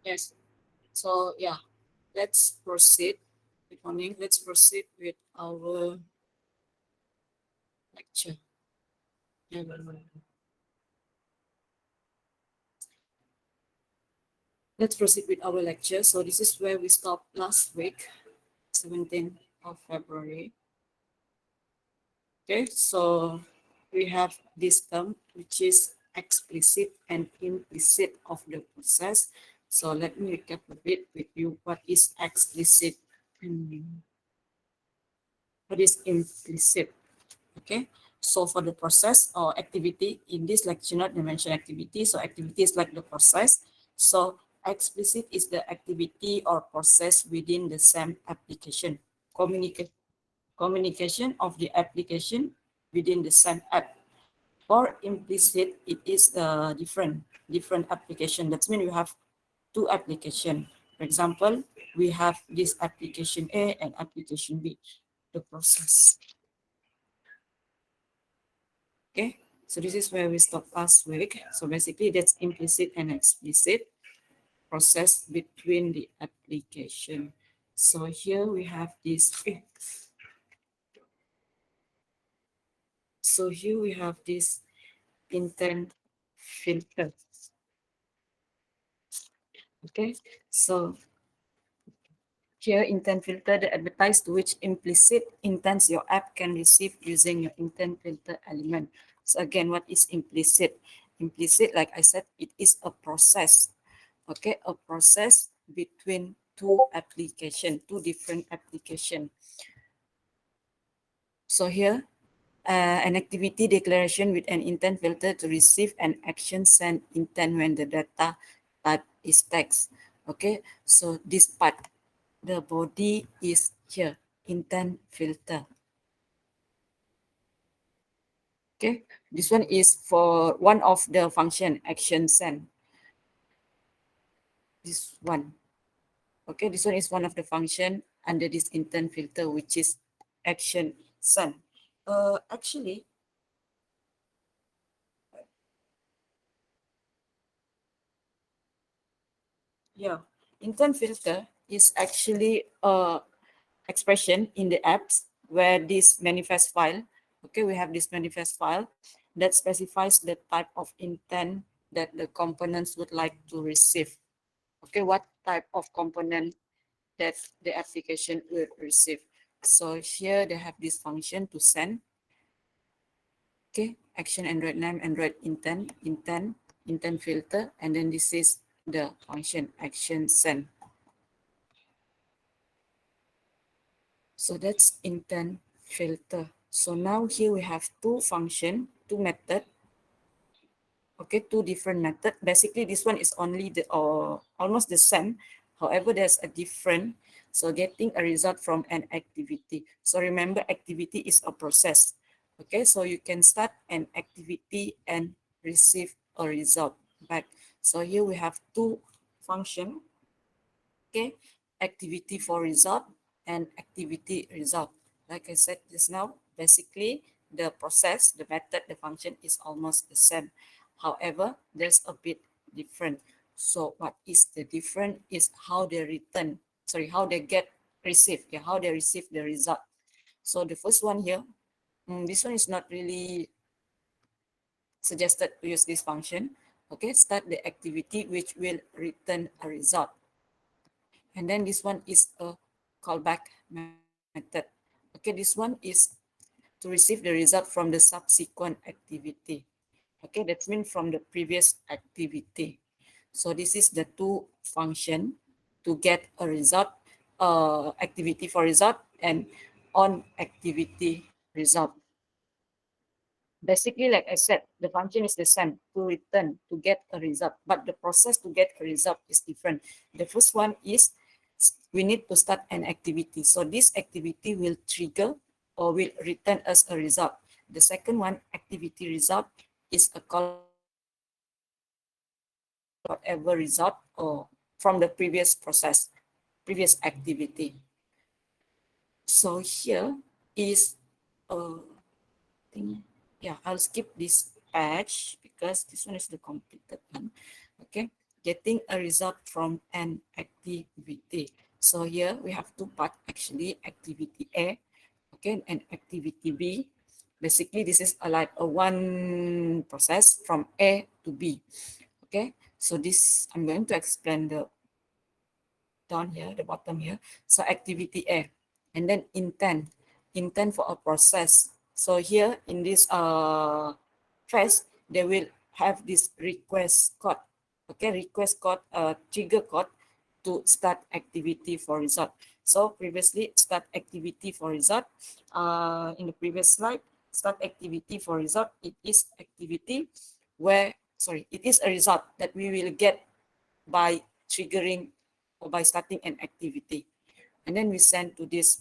Yes. So yeah, let's proceed. Good morning. Let's proceed with our lecture. Let's proceed with our lecture. So this is where we stopped last week, 17th of February. Okay, so we have this term which is explicit and implicit of the process. So let me recap a bit with you what is explicit and what is implicit. Okay, so for the process or activity in this lecture, not dimension activity. So activity is like the process. So explicit is the activity or process within the same application. Communication of the application within the same app. For implicit, it is a different application. That means we have two application. For example, we have this application A and application B, the process. Okay, so this is where we stopped last week. So basically that's implicit and explicit process between the application. So here we have this. So here we have this intent filter. Okay, so here intent filter, the advertise to which implicit intents your app can receive using your intent filter element. So again, what is implicit? Implicit, like I said, it is a process. Okay, a process between two different application. So here, an activity declaration with an intent filter to receive an action send intent when the data type is text. Okay, so this part, the body is here, intent filter. Okay, this one is for one of the function action send. This one. Okay, this one is one of the function under this intent filter, which is action send. Actually, yeah, intent filter is actually a expression in the apps where this manifest file, okay, we have this manifest file that specifies the type of intent that the components would like to receive. Okay, what type of component that the application will receive. So here they have this function to send. Okay, action Android name, Android intent filter, and then this is the function action send. So that's intent filter. So now here we have two function, two method. Okay, two different method. Basically, this one is only the almost the same. However, there's a different. So getting a result from an activity. So remember, activity is a process. Okay, so you can start an activity and receive a result back. So here we have two function. Okay, activity for result and activity result. Like I said just now, basically the process, the method, the function is almost the same. However, there's a bit different. So what is the different is how they return, how they get received, how they receive the result. So the first one here, this one is not really suggested to use this function. Okay, start the activity which will return a result. And then this one is a callback method. Okay, this one is to receive the result from the subsequent activity. Okay, that means from the previous activity. So this is the two function to get a result, activity for result and on activity result. Basically, like I said, the function is the same, to return, to get a result, but the process to get a result is different. The first one is we need to start an activity. So this activity will trigger or will return us a result. The second one, activity result, is a callback whatever result or from the previous process, previous activity. So here is thing. Yeah, I'll skip this patch because this one is the completed one. Okay, getting a result from an activity. So here we have two parts actually, activity A, okay, and activity B. Basically, this is like a one process from A to B. Okay, so this I'm going to explain the down here, the bottom here. So activity A, and then intent for a process. So here in this phase, they will have this request code. Okay, request code, trigger code to start activity for result. So previously start activity for result. In the previous slide, start activity for result. It is activity where it is a result that we will get by triggering or by starting an activity. And then we send to this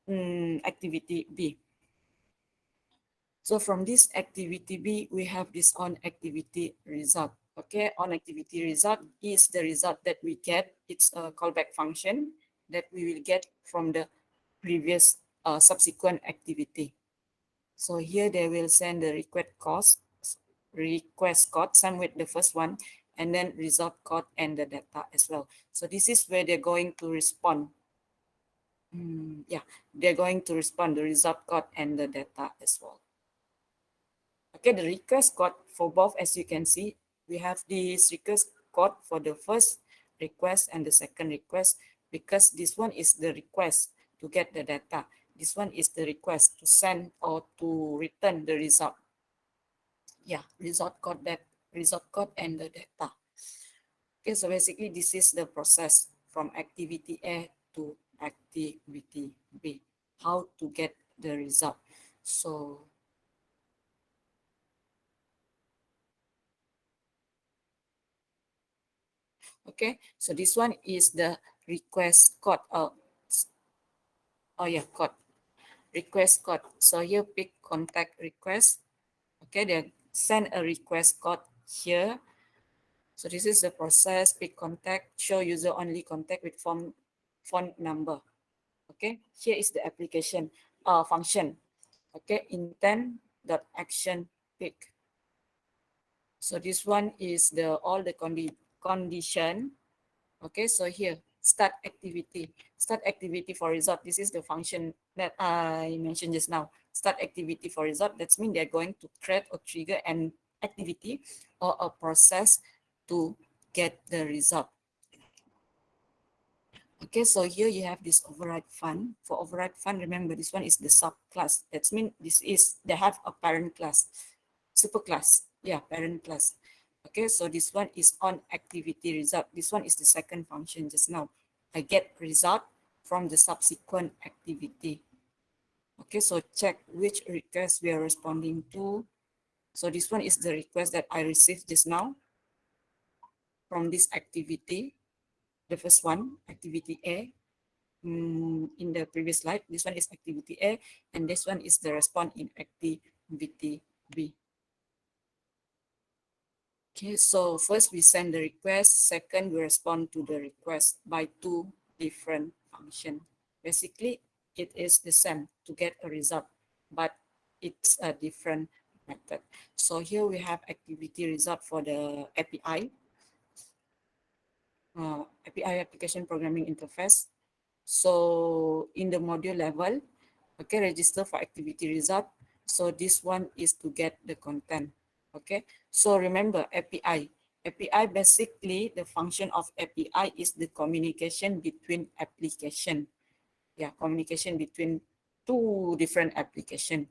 activity B. So from this activity B, we have this on activity result. Okay, on activity result is the result that we get. It's a callback function that we will get from the previous subsequent activity. So here they will send the request code, same with the first one, and then result code and the data as well. So this is where they're going to respond. Yeah, they're going to respond the result code and the data as well. Okay, the request code for both, as you can see, we have this request code for the first request and the second request, because this one is the request to get the data. This one is the request to send or to return the result. Yeah, result code and the data. Okay, so basically this is the process from activity A to activity B, how to get the result. So okay, so this one is the request code. Oh yeah, code, request code. So here pick contact request. Okay, then send a request code here. So this is the process, pick contact, show user only contact with phone number. Okay, here is the application function. Okay, intent dot action pick. So this one is the all the condition. Okay, so here start activity. Start activity for result. This is the function that I mentioned just now. Start activity for result. That means they're going to create or trigger an activity or a process to get the result. Okay, so here you have this override fund. For override fund, remember this one is the subclass. That means this is, they have a parent class, superclass. Yeah, parent class. Okay, so this one is on activity result. This one is the second function just now. I get result from the subsequent activity. Okay, so check which request we are responding to. So this one is the request that I received just now from this activity. The first one, activity A. In the previous slide, this one is activity A, and this one is the response in activity B. Okay, so first we send the request, second we respond to the request by two different functions. Basically, it is the same to get a result, but it's a different method. So here we have activity result for the API, API application programming interface. So in the module level, okay, register for activity result. So this one is to get the content. Okay, so remember API. API basically the function of API is the communication between application. Yeah, communication between two different application.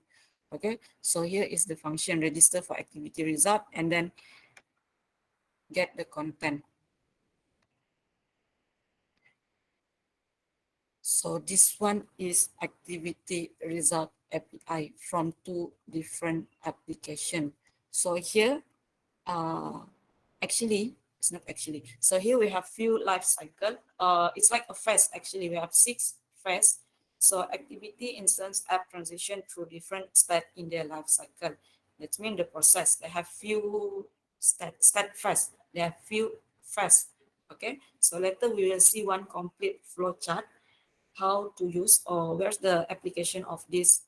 Okay, so here is the function register for activity result and then get the content. So this one is activity result API from two different application. So here, actually, it's not actually. So here we have few life cycle. It's like a phase actually. We have 6 phase. So activity instance app transition through different step in their life cycle. That means the process. They have few step phase. They have few phase. Okay. So later we will see one complete flow chart. how to use or where's the application of this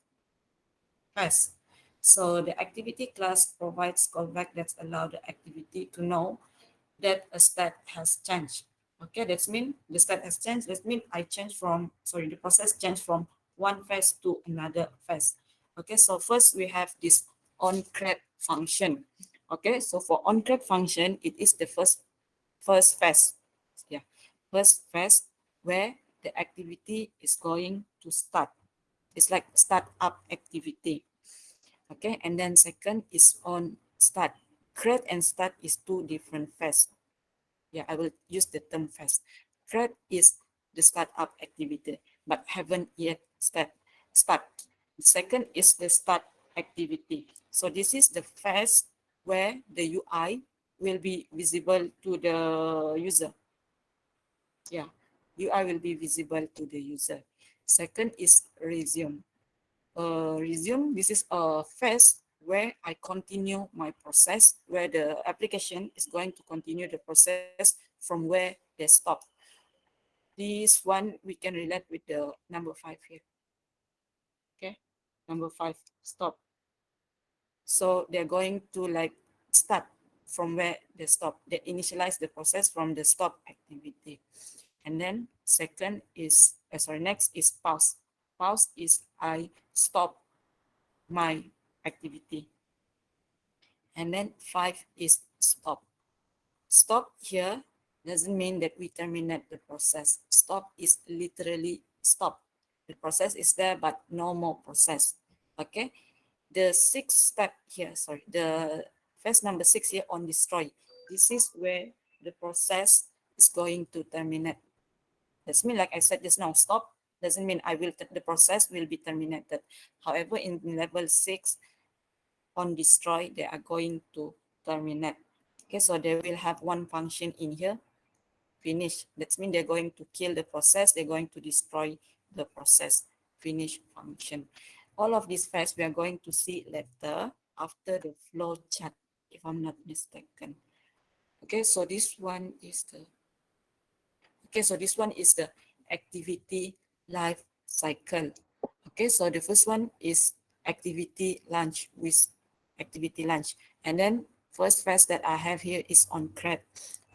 class. So the activity class provides callback that allow the activity to know that a state has changed. Okay, that's mean the state has changed. That means I change from, sorry, the process changed from one phase to another phase. Okay, so first we have this onCreate function. Okay, so for onCreate function, it is the first phase. Yeah, first phase where the activity is going to start. It's like start up activity. Okay, and then second is on start. Create and start is two different phases. Yeah, I will use the term phase. Create is the startup activity, but haven't yet start. The second is the start activity. So this is the phase where the UI will be visible to the user. Yeah, UI will be visible to the user. Second is resume. Resume, this is a phase where I continue my process, where the application is going to continue the process from where they stop. This one we can relate with the number 5 here. Okay, number 5, stop. So they're going to like start from where they stop. They initialize the process from the stop activity. And then second is, sorry, next is pause. Pause is I stop my activity. And then 5 is stop. Stop here doesn't mean that we terminate the process. Stop is literally stop. The process is there, but no more process. Okay. The sixth step here, sorry, the phase number 6 here on destroy. This is where the process is going to terminate. That's mean, like I said just now, stop doesn't mean the process will be terminated. However, in level 6, on destroy, they are going to terminate. Okay, so they will have one function in here, finish. That means they're going to kill the process, they're going to destroy the process, finish function. All of these facts we are going to see later after the flow chart, if I'm not mistaken. Okay, so this one is the activity life cycle. Okay, so the first one is activity launch with activity launch. And then first phase that I have here is on create.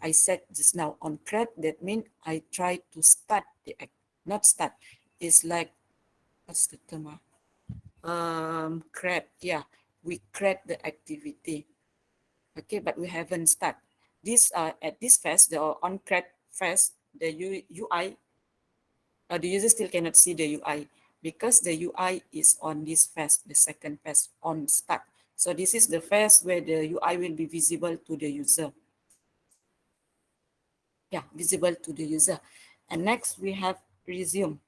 I said just now on create, that means I try to start the act, not start. It's like, what's the term? Create, yeah, we create the activity. Okay, but we haven't start. This at this phase, the on create phase, the UI, the user still cannot see the UI because the UI is on this phase, the second phase on start. So this is the phase where the UI will be visible to the user. Yeah, visible to the user. And next we have resume.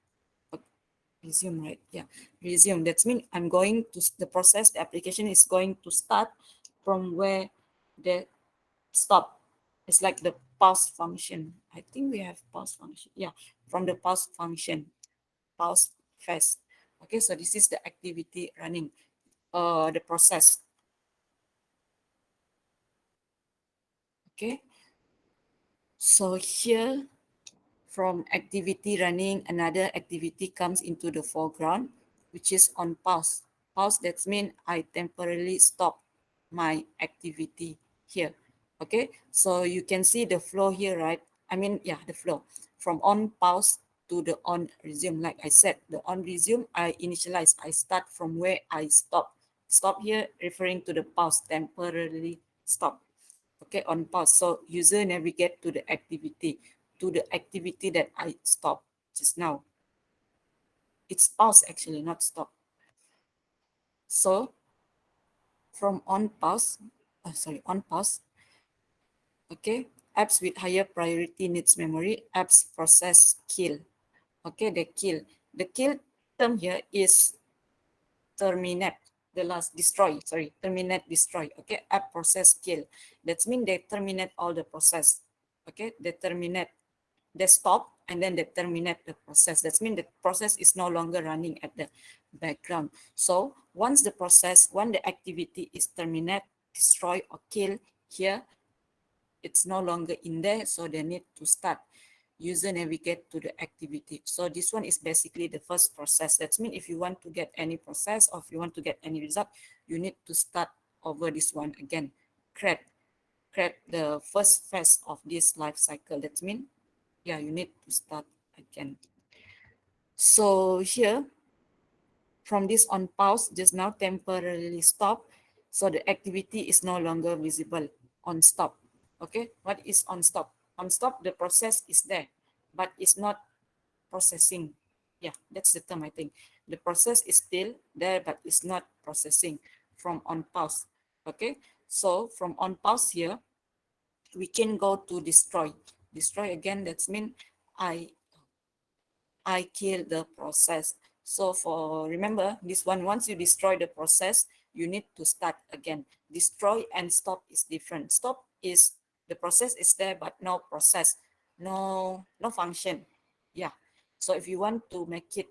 Resume, right? Yeah, resume. That means I'm going to the process, the application is going to start from where the stop. It's like the pause function. I think we have pause function. Yeah, from the pause function. Pause phase. Okay, so this is the activity running, the process. Okay, so here from activity running, another activity comes into the foreground, which is on pause. Pause, that means I temporarily stop my activity here. Okay, so you can see the flow here, right? I mean, yeah, the flow from on pause to the on resume. Like I said, the on resume, I initialize, I start from where I stop. Stop here referring to the pause, temporarily stop. Okay, on pause. So user navigate to the activity that I stopped just now. It's pause actually, not stop. So from on pause, on pause, okay, apps with higher priority needs memory, apps process kill. Okay, they kill. The kill term here is terminate, the last destroy, sorry, terminate, destroy. Okay, app process kill. That means they terminate all the process. Okay, they terminate, they stop and then they terminate the process. That means the process is no longer running at the background. So once the process, when the activity is terminate, destroy or kill here, it's no longer in there, so they need to start. user navigate to the activity. So this one is basically the first process. That means if you want to get any process or if you want to get any result, you need to start over this one again. Create the first phase of this life cycle. That means, yeah, you need to start again. So here, from this on pause, just now temporarily stop. So the activity is no longer visible on stop. Okay, what is on stop? On stop, the process is there, but it's not processing. Yeah, that's the term I think. The process is still there, but it's not processing from on pause. Okay, so from on pause here, we can go to destroy. Destroy again, that's mean I kill the process. So for remember this one, once you destroy the process, you need to start again. Destroy and stop is different. Stop is the process is there but no process, no function. Yeah. So if you want to make it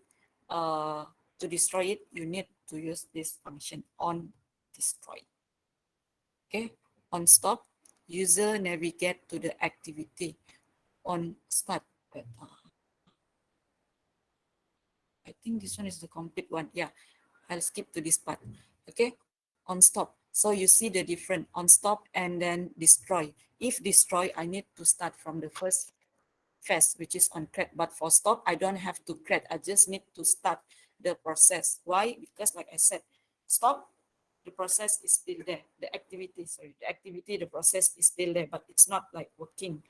to destroy it, you need to use this function on destroy. Okay. On stop, user navigate to the activity. On start. I think this one is the complete one. Yeah, I'll skip to this part. Okay, on stop. So you see the different on stop and then destroy. If destroy, I need to start from the first phase, which is on create. But for stop, I don't have to create. I just need to start the process. Why? Because like I said, stop, the process is still there. The activity, the process is still there, but it's not like working.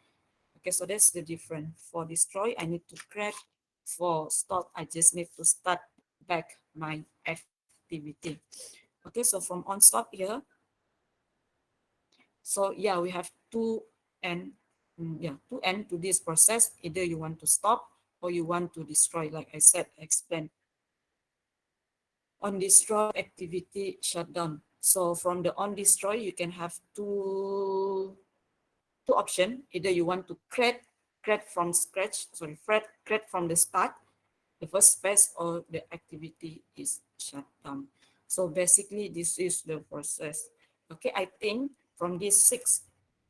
Okay, so that's the difference. For destroy, I need to create. For stop, I just need to start back my activity. Okay, so from on stop here, so yeah, we have two end, two end to this process. Either you want to stop or you want to destroy, like I said, explain. On destroy activity shutdown. So from the on destroy, you can have two options. Either you want to create from scratch, create from the start, the first phase, or the activity is shut down. So basically, this is the process. Okay, I think from these six,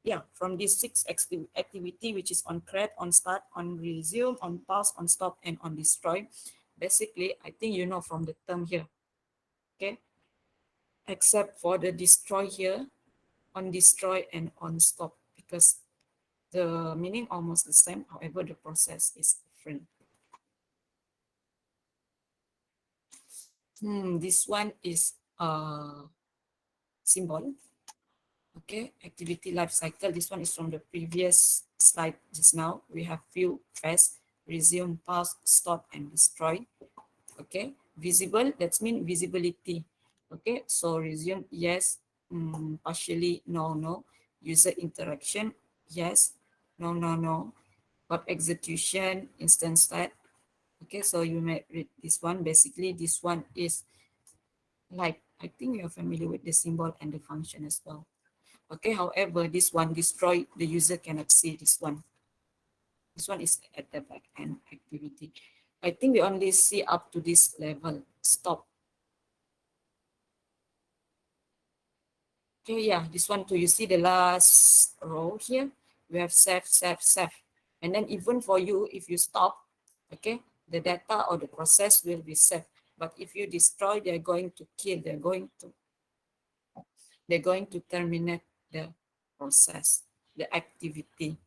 yeah, from these six activity, which is on create, on start, on resume, on pause, on stop, and on destroy, basically, I think you know from the term here. Okay, except for the destroy here, on destroy and on stop, because the meaning almost the same, however, the process is different. This one is symbol. Okay, activity life cycle. This one is from the previous slide just now. We have few phase, resume, pause, stop, and destroy. Okay, visible, that's mean visibility. Okay, so resume, yes, partially, no, no. User interaction, yes, no, no, no. But execution, instant start. Okay, so you may read this one. Basically, this one is like, I think you're familiar with the symbol and the function as well. Okay, however, this one destroy, the user cannot see this one. This one is at the back end activity. I think we only see up to this level. Stop. Okay, yeah, this one too. You see the last row here? We have save, save, save. And then even for you, if you stop, okay, the data or the process will be saved. But if you destroy, they're going to kill, they're going to terminate the process, the activity.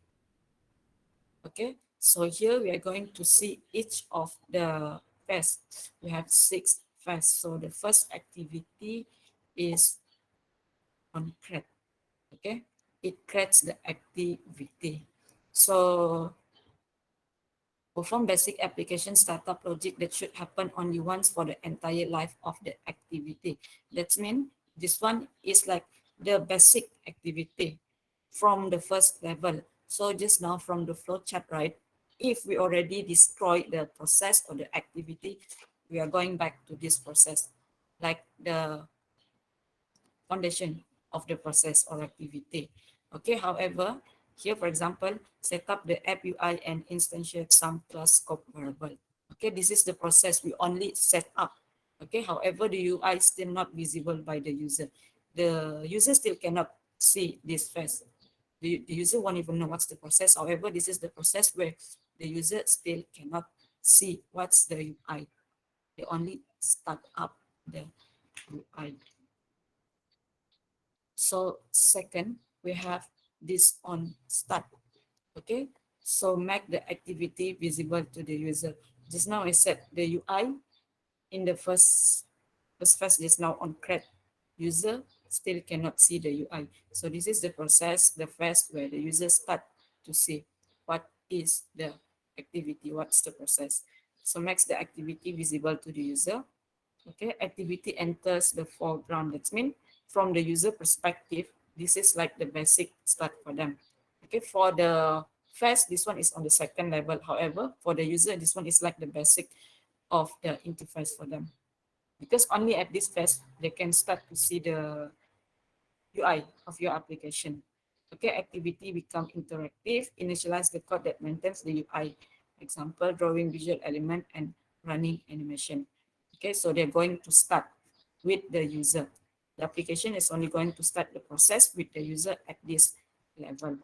Okay, so here we are going to see each of the phase. We have 6 phases. So the first activity is on create. Okay, it creates the activity. So perform basic application startup logic that should happen only once for the entire life of the activity. That means this one is like the basic activity from the first level. So just now from the flow chart, right? If we already destroy the process or the activity, we are going back to this process, like the foundation of the process or activity. Okay, however, here, for example, set up the app UI and instantiate some class scope variable. Okay, this is the process we only set up. Okay, however, the UI is still not visible by the user. The user still cannot see this phase. The user won't even know what's the process. However, this is the process where the user still cannot see what's the UI. They only start up the UI. So second, we have this on start. Okay, so make the activity visible to the user. Just now I said the UI in the first phase is now on CRED. User still cannot see the UI. So this is the process, the phase where the user start to see what is the activity, what's the process. So makes the activity visible to the user. Okay, activity enters the foreground. That means from the user perspective, this is like the basic start for them. Okay, for the phase, this one is on the second level. However, for the user, this one is like the basic of the interface for them. Because only at this phase, they can start to see the UI of your application. Okay, activity become interactive, initialize the code that maintains the UI. Example, drawing visual element and running animation. Okay, so they're going to start with the user. The application is only going to start the process with the user at this level.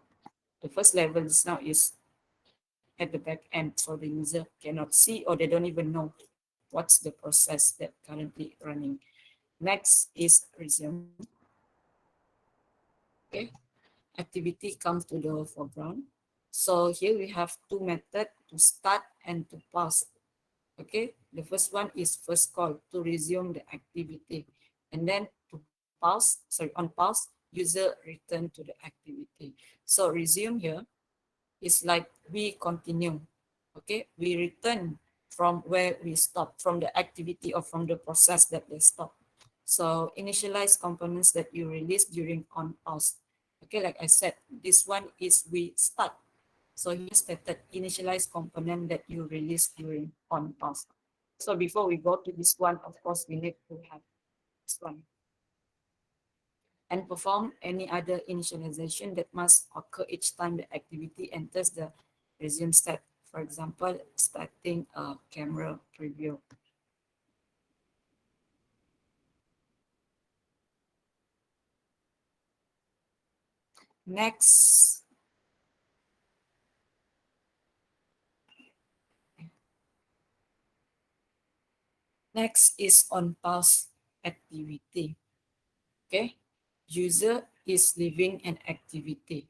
The first level is now is at the back end, so the user cannot see or they don't even know what's the process that currently running. Next is resume. Okay, activity comes to the foreground. So here we have two methods to start and to pause. Okay, the first one is first call to resume the activity, and then to pause, sorry, on pause, user return to the activity. So resume here is like we continue. Okay, we return from where we stop, from the activity or from the process that they stop. So initialize components that you release during on pause. Okay, like I said, this one is we start. So here stated initialize component that you release during on pause. So before we go to this one, of course, we need to have this one and perform any other initialization that must occur each time the activity enters the resume state. For example, starting a camera preview. Next, next is on pause activity. Okay, user is leaving an activity.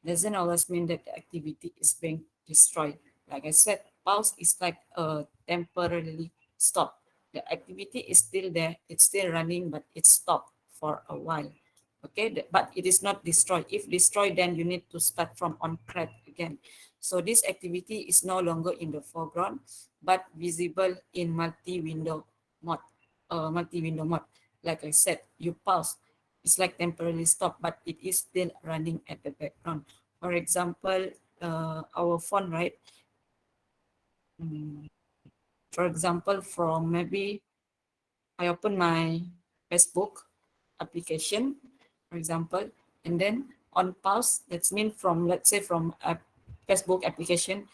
Doesn't always mean that the activity is being destroyed. Like I said, pause is like a temporarily stop. The activity is still there, it's still running, but it's stopped for a while. Okay, but it is not destroyed. If destroyed, then you need to start from on track again. So this activity is no longer in the foreground, but visible in multi-window mode. Multi-window mode. Like I said, you pause. It's like temporarily stop, but it is still running at the background. For example, our phone, right? Mm, For example, from maybe I open my Facebook application, for example, and then on pause, that's mean from, let's say from a Facebook application,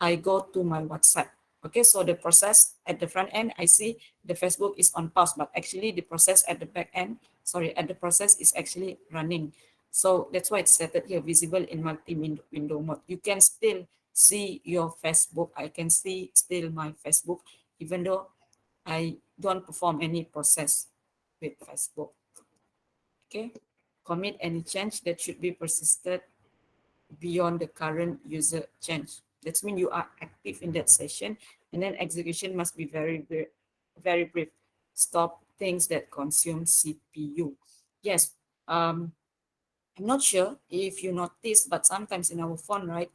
I go to my WhatsApp. Okay, so the process at the front end, I see the Facebook is on pause, but actually the process at the back end, sorry, at the process is actually running. So that's why it's set here, visible in multi-window mode. You can still see your Facebook. I can see still my Facebook, even though I don't perform any process with Facebook. Okay, commit any change that should be persisted beyond the current user change. That means you are active in that session, and then execution must be very brief. Stop things that consume CPU. Yes, I'm not sure if you notice, but sometimes in our phone, right,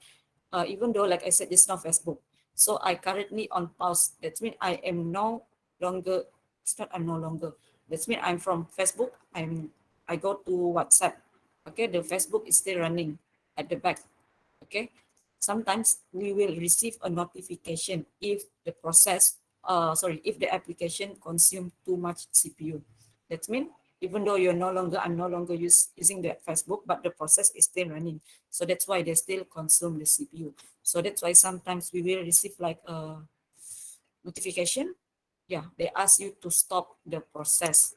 even though, like I said, it's not Facebook. So I currently on pause. That means I am no longer, it's not I'm no longer. That means I'm from Facebook. I go to WhatsApp. Okay, the Facebook is still running at the back. Okay, sometimes we will receive a notification if the process, sorry, if the application consume too much CPU. That means even though I'm no longer using the Facebook, but the process is still running. So that's why they still consume the CPU. So that's why sometimes we will receive like a notification. Yeah, they ask you to stop the process,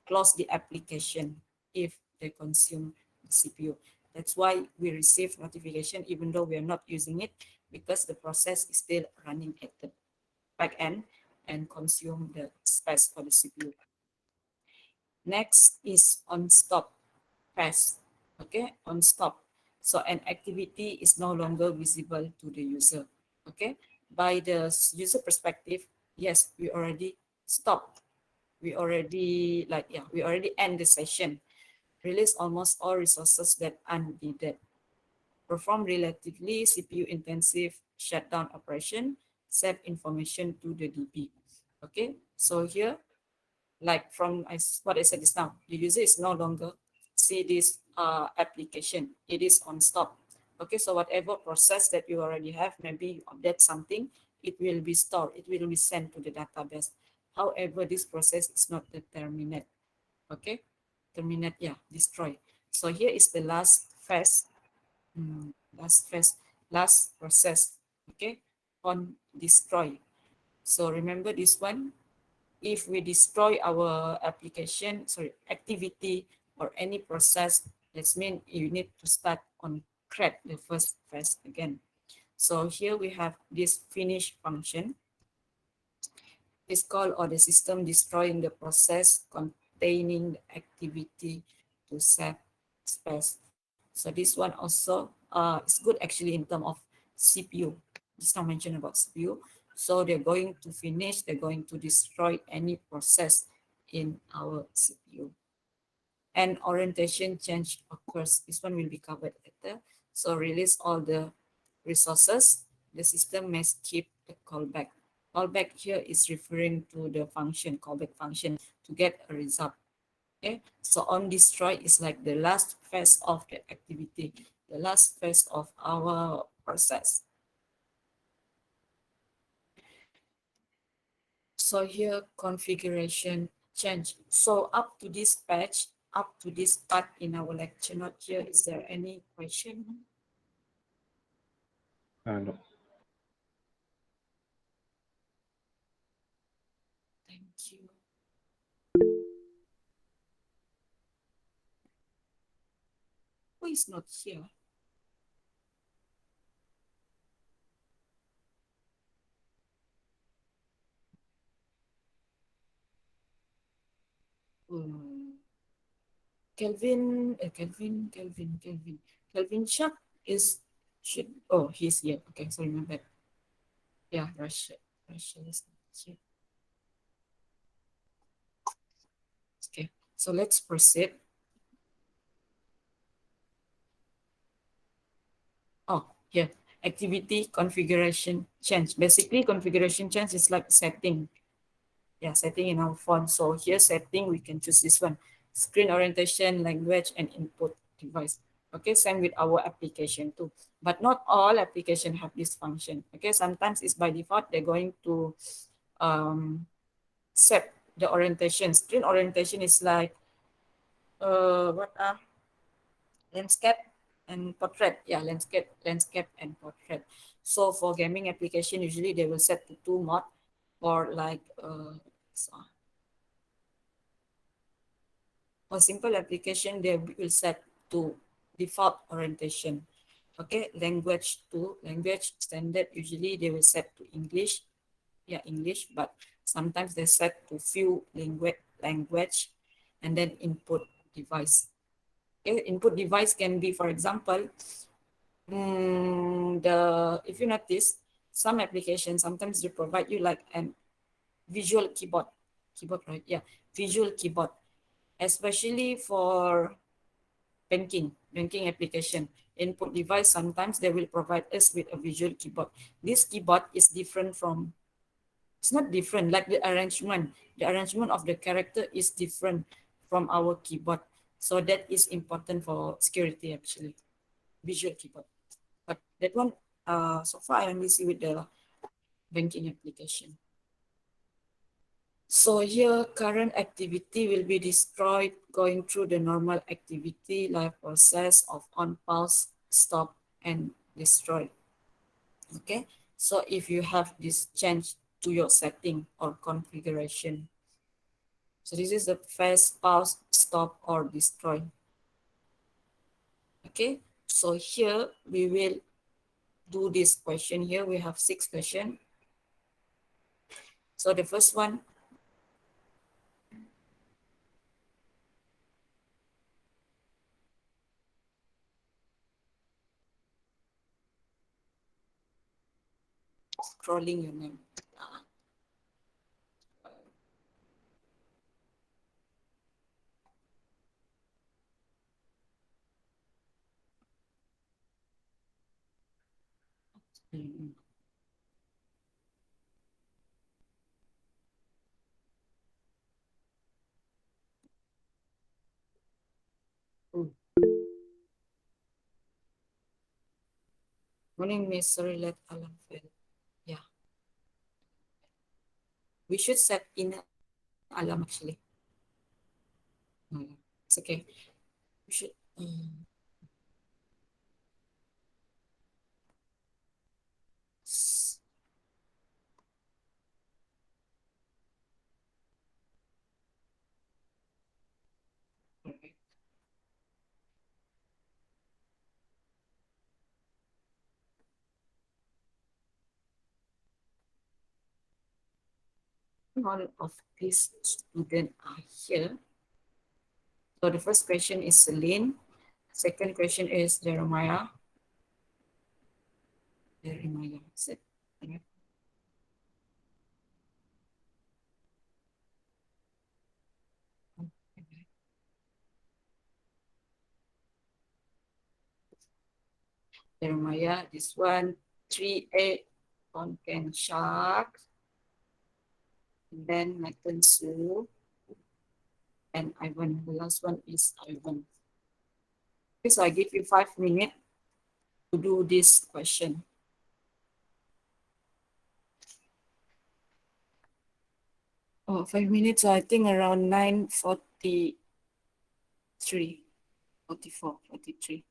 close the application if they consume the CPU. That's why we receive notification even though we are not using it. because the process is still running at the back end and consume the space for the CPU. Next is on stop phase. Okay, on stop. So an activity is no longer visible to the user. Okay, by the user perspective, yes, we already stopped. We already we already end the session. Release almost all resources that are needed. Perform relatively CPU intensive shutdown operation. Save information to the DB. Okay, so here like from what I said just now, the user is no longer see this application. It is on stop. Okay, so whatever process that you already have, maybe you update something, it will be stored. It will be sent to the database. However, this process is not the terminate. Okay, terminate, yeah, destroy. So here is the last phase, last phase, last process. Okay, on destroy. So remember this one, if we destroy our application, sorry, activity or any process, that means you need to start on create the first phase again. So here we have this finish function. Is called or the system destroying the process containing the activity to save space. So this one also is good actually in terms of CPU. Just now mentioned about CPU. So they're going to finish, they're going to destroy any process in our CPU. And orientation change occurs. This one will be covered later. So release all the resources. The system may skip the callback. Callback here is referring to the function, callback function to get a result. Okay, so on destroy is like the last phase of the activity, the last phase of our process. So here configuration change. So up to this patch, up to this part in our lecture note here, is there any question? No. Thank you. Who is not here? Hmm. Kelvin Sharp is should oh he's here. Okay, sorry, my bad. Yeah, Russia is not here. Okay, so let's proceed. Oh, here. Activity configuration change. Basically, configuration change is like setting. Yeah, setting in our phone. So here setting, we can choose this one. Screen orientation, language, and input device. Okay, same with our application too. But not all application have this function. Okay, sometimes it's by default, they're going to set the orientation. Screen orientation is like what are landscape and portrait. Yeah, landscape and portrait. So for gaming application, usually they will set to two mode or like so for simple application, they will set to default orientation. Okay, language to language standard, usually they will set to English. Yeah, English, but sometimes they set to few language and then input device. Okay, input device can be, for example, if you notice, some applications sometimes they provide you like an visual keyboard, right? Yeah, visual keyboard, especially for banking application. Input device, sometimes they will provide us with a visual keyboard. This keyboard is different from, it's not different, like the arrangement of the character is different from our keyboard. So that is important for security actually, visual keyboard. But that one, so far I only see with the banking application. So here, current activity will be destroyed going through the normal activity life process of on, pause, stop, and destroy. Okay, so if you have this change to your setting or configuration, so this is the phase, pause, stop, or destroy. Okay, so here we will do this question here. We have 6 questions. So the first one, scrolling your name. Mm. Mm. Morning, Miss. Sorry, let alarm fail. Yeah, we should set in alarm actually. It's okay. We should. s- okay. All of these students are here. So the first question is Celine. Second question is Jeremiah. Jeremiah. Is it? Okay. Jeremiah, this one, 3A on Ken Shark. And then Nathan Sue and Ivan. The last one is Ivan. Okay, so I give you 5 minutes to do this question. Oh, 5 minutes. So I think around 9:43, 44, 43.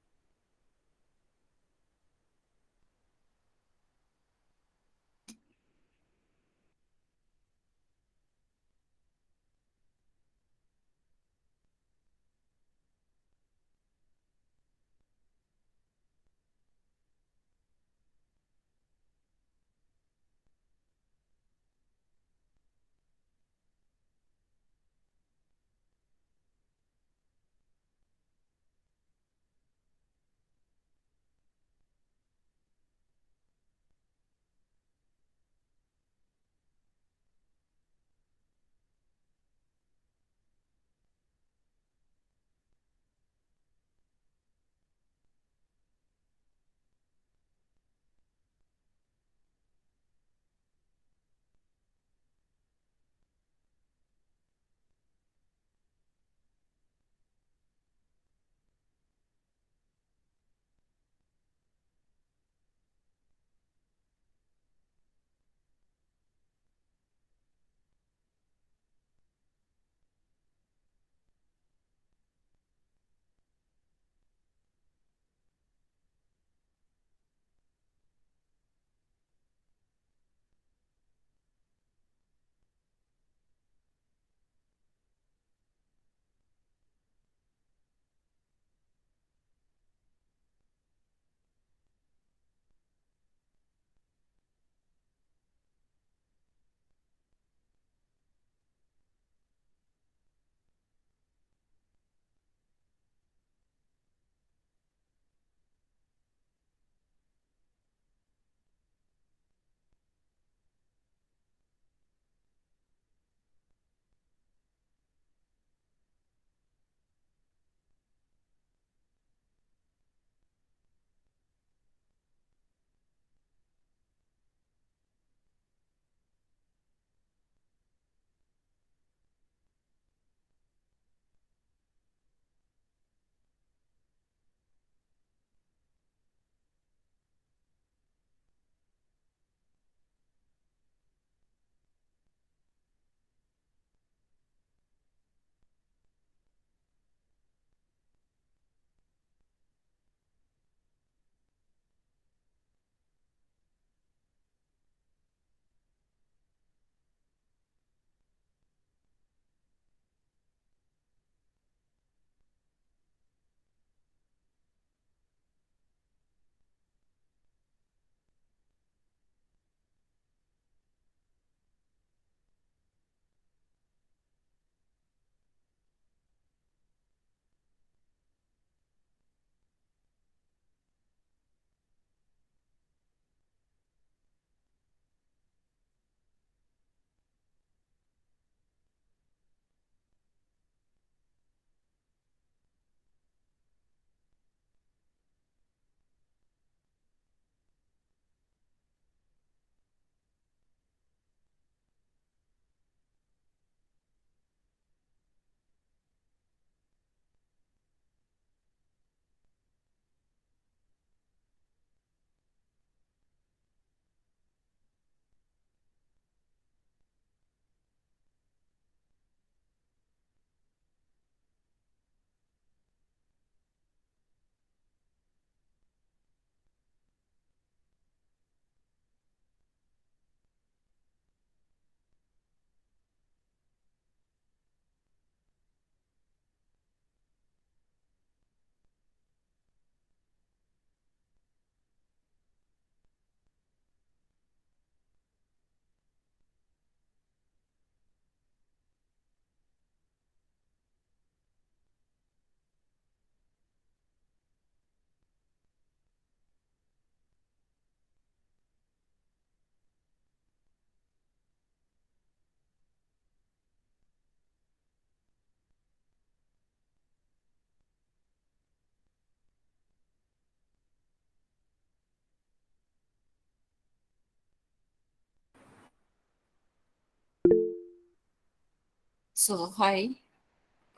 So hi,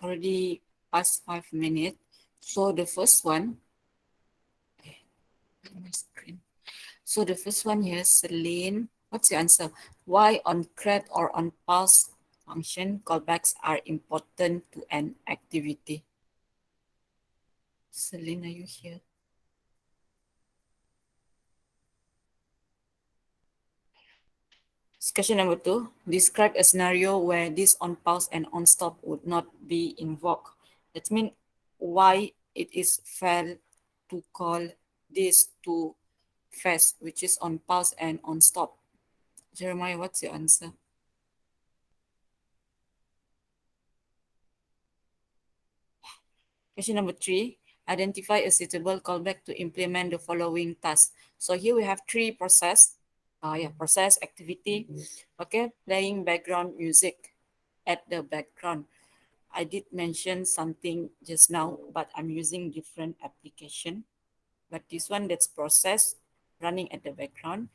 already past 5 minutes. So the first one, my screen. So the first one here, Celine. What's your answer? Why on CRED or on pulse function callbacks are important to an activity? Celine, are you here? Question number two. Describe a scenario where this on pause and on stop would not be invoked. That means why it is fair to call this to fast, which is on pause and on stop. Jeremiah, what's your answer? Question number three. Identify a suitable callback to implement the following task. So here we have three process. Process activity. Okay, playing background music at the background. I did mention something just now, but I'm using different application. But this one that's process running at the background.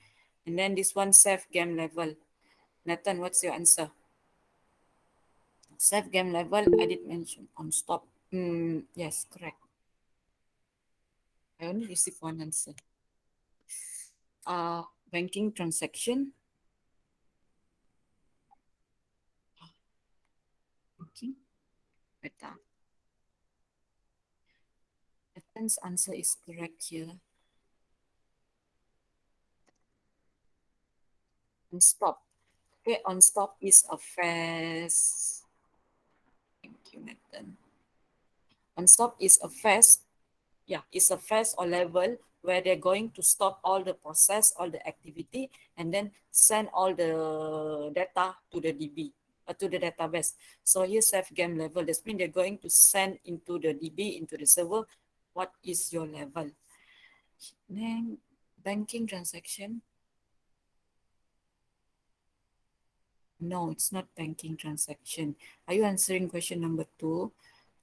And then this one save game level. Nathan, what's your answer? Save game level, I did mention on stop. Yes, correct. I only received one answer. Uh, Banking transaction. Banking. Better. Nathan's answer is correct here. On stop. Okay, on stop is a fast. Thank you, Nathan. On stop is a fast. Yeah, it's a phase or level where they're going to stop all the process, all the activity, and then send all the data to the DB, to the database. So here's save game level. That means they're going to send into the DB, into the server, what is your level. Then banking transaction. No, it's not banking transaction. Are you answering question number two?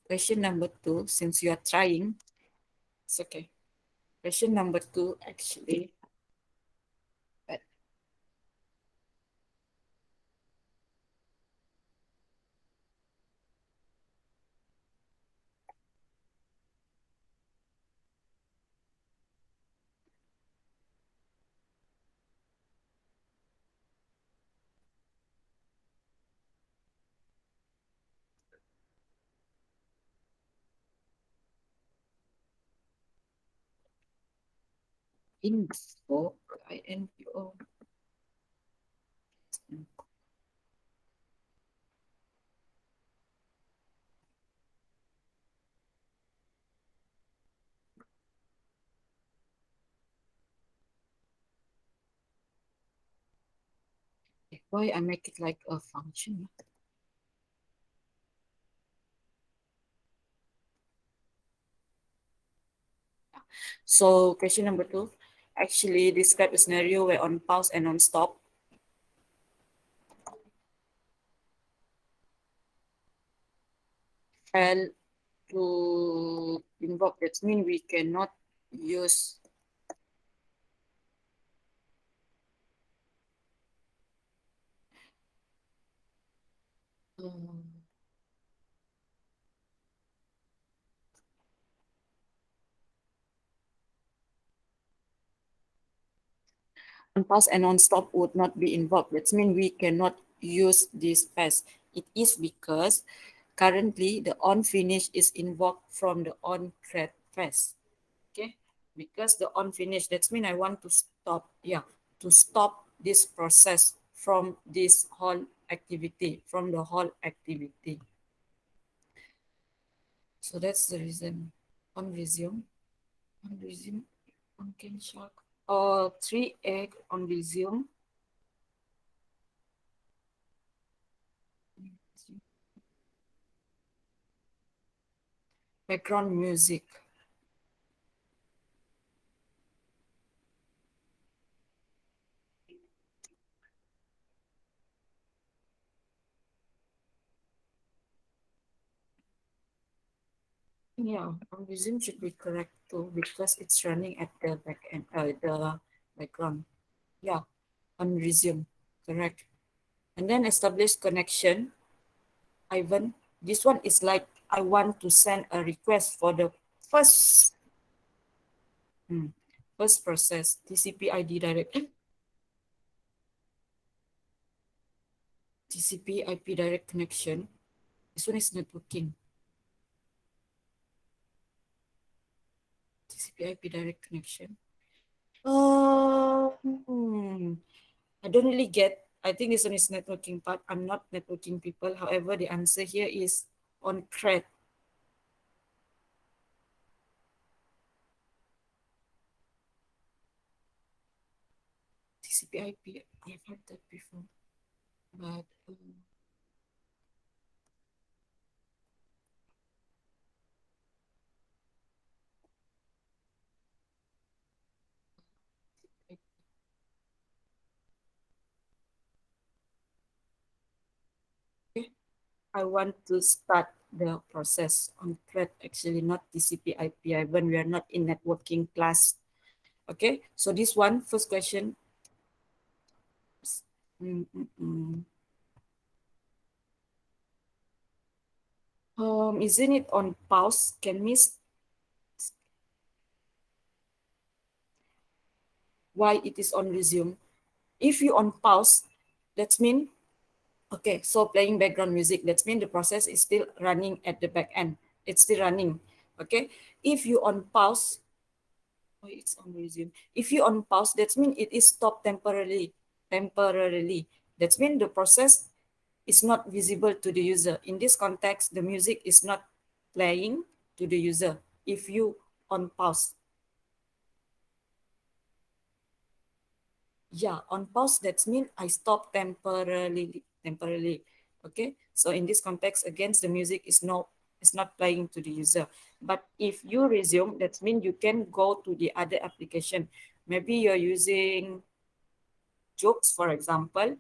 Question number two, since you are trying, it's okay. Question number two, actually, but info, info. Why I make it like a function? So question number two, actually describe a scenario where on pause and on stop fail to invoke. That means we cannot use um, on pause and on stop would not be invoked. That means we cannot use this phase. It is because currently the on finish is invoked from the on thread phase. Okay, because the on finish, that's mean I want to stop, to stop this process from this whole activity, from the whole activity. So that's the reason. On resume, on resume, on can shark, or 3 egg on resume. Background music. Yeah, on resume should be correct too because it's running at the back end, the background. Yeah, on resume, correct. And then establish connection. Ivan, this one is like I want to send a request for the first first process, TCP ID direct, TCP IP direct connection. This one is networking. TCP IP direct connection. I don't really get. I think this one is networking part. I'm not networking people. However, the answer here is on thread. TCP IP. I've heard that before, but okay. I want to start the process on thread. Actually, not TCP IP. When we are not in networking class. Okay. So this one first question. Mm, mm, mm. Isn't it on pause? Can miss why it is on resume? If you on pause, that's mean okay. So playing background music, that's mean the process is still running at the back end. It's still running. Okay. If you on pause, oh, it's on resume. If you on pause, that's mean it is stopped temporarily. Temporarily. That's mean the process is not visible to the user. In this context, the music is not playing to the user. If you on pause, yeah, on pause, that means I stop temporarily. Temporarily. Okay. So in this context, again, the music is not playing to the user. But if you resume, that means you can go to the other application. Maybe you're using jokes, for example.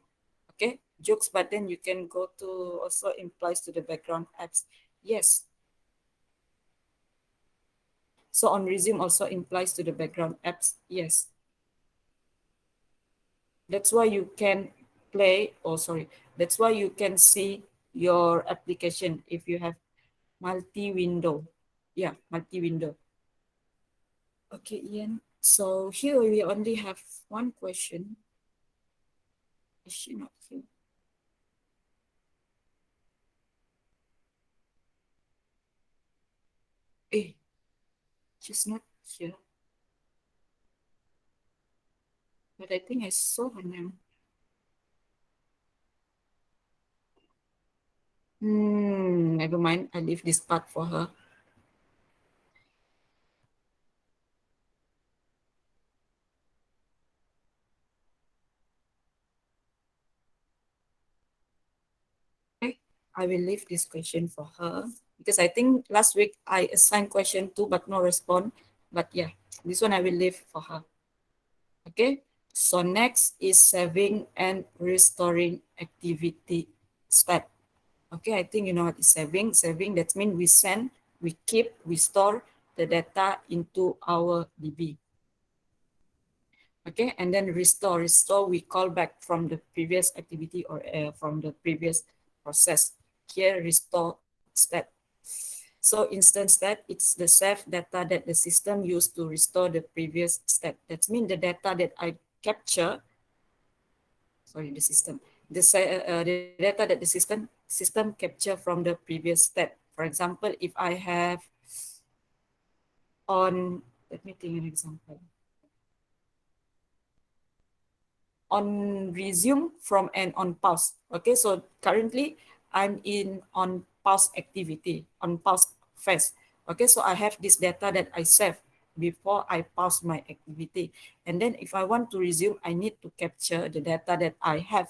Okay, jokes, but then you can go to also implies to the background apps. Yes. So on resume also implies to the background apps. Yes. That's why you can play, oh sorry, that's why you can see your application if you have multi-window. Yeah, multi-window. Okay, Ian. So here we only have one question. Is she not here? Eh, she's not here. But I think I saw her name. Never mind. I leave this part for her. Okay, I will leave this question for her because I think last week I assigned question two but no response. But yeah, this one I will leave for her. Okay, so next is saving and restoring activity step. Okay, I think you know what is saving. Saving, that means we send, we keep, we store the data into our DB. Okay, and then restore. Restore, we call back from the previous activity or from the previous process. Here, restore step. So instance that it's the save data that the system used to restore the previous step. That means the data that I capture, sorry, the system, the data that the system capture from the previous step. For example, if I have on, let me think an example. On resume from and on pause. Okay, so currently I'm in on pause activity, on pause phase. Okay, so I have this data that I save before I pause my activity. And then if I want to resume, I need to capture the data that I have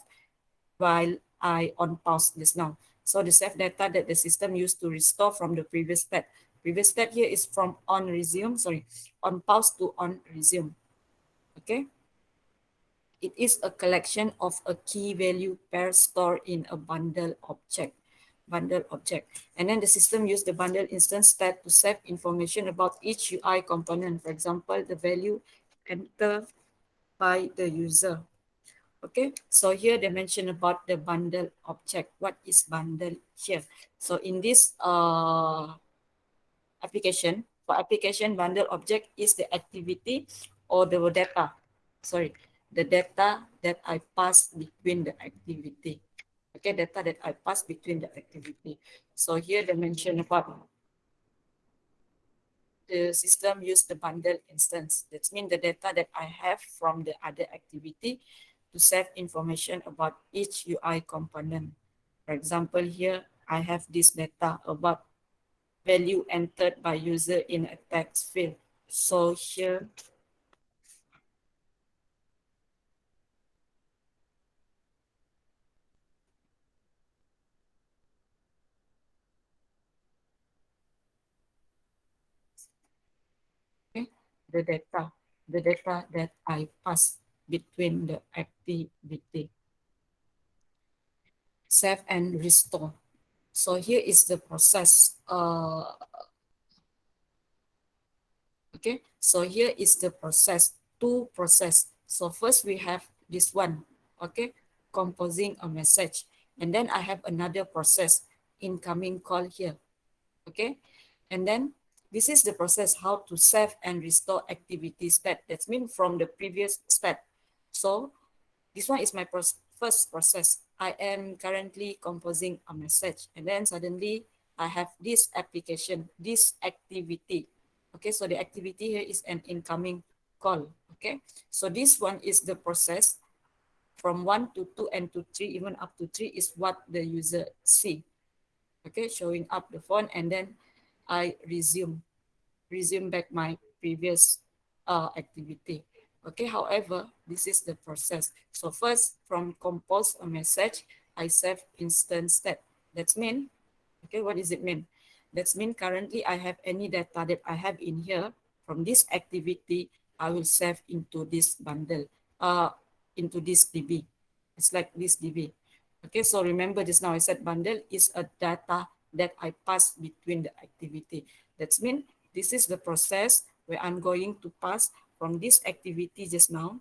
while I on pause just now. So the save data that the system used to restore from the previous step. Previous step here is from on resume, sorry, on pause to on resume. Okay. It is a collection of a key value pair stored in a bundle object. Bundle object. And then the system use the bundle instance stat to save information about each UI component. For example, the value entered by the user. Okay, so here they mention about the bundle object. What is bundle here? So in this application, for application bundle object is the activity or the data. Sorry, the data that I pass between the activity. Okay, data that I pass between the activity. So here they mention about the system use the bundle instance. That means the data that I have from the other activity to save information about each UI component. For example, here I have this data about value entered by user in a text field. So here, okay, the data that I pass between the activity, save and restore. So here is the process. Okay, so here is the process, two process. So first we have this one, okay, composing a message. And then I have another process, incoming call here, okay. And then this is the process how to save and restore activity state. That's mean from the previous step. So this one is my first process. I am currently composing a message, and then suddenly I have this application, this activity. Okay, so the activity here is an incoming call. Okay, so this one is the process from 1 to 2 and to 3, even up to 3 is what the user see. Okay, showing up the phone, and then I resume back my previous activity. Okay, however, this is the process. So first, from compose a message, I save instant state. That's mean, okay, what does it mean? That's mean currently I have any data that I have in here from this activity, I will save into this bundle, into this DB. It's like this DB. Okay, so remember just now I said bundle is a data that I pass between the activity. That's mean this is the process where I'm going to pass from this activity just now.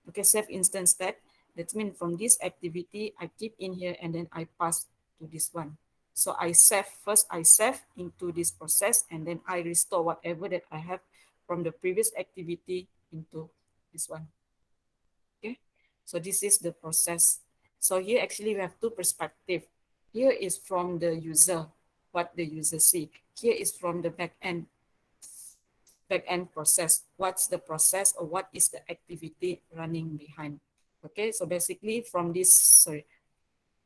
Okay, save instance state. That means from this activity, I keep in here and then I pass to this one. So I save, first I save into this process and then I restore whatever that I have from the previous activity into this one. Okay, so this is the process. So here actually we have two perspectives. Here is from the user, what the user see. Here is from the back end process. What's the process or what is the activity running behind? Okay, so basically from this, sorry,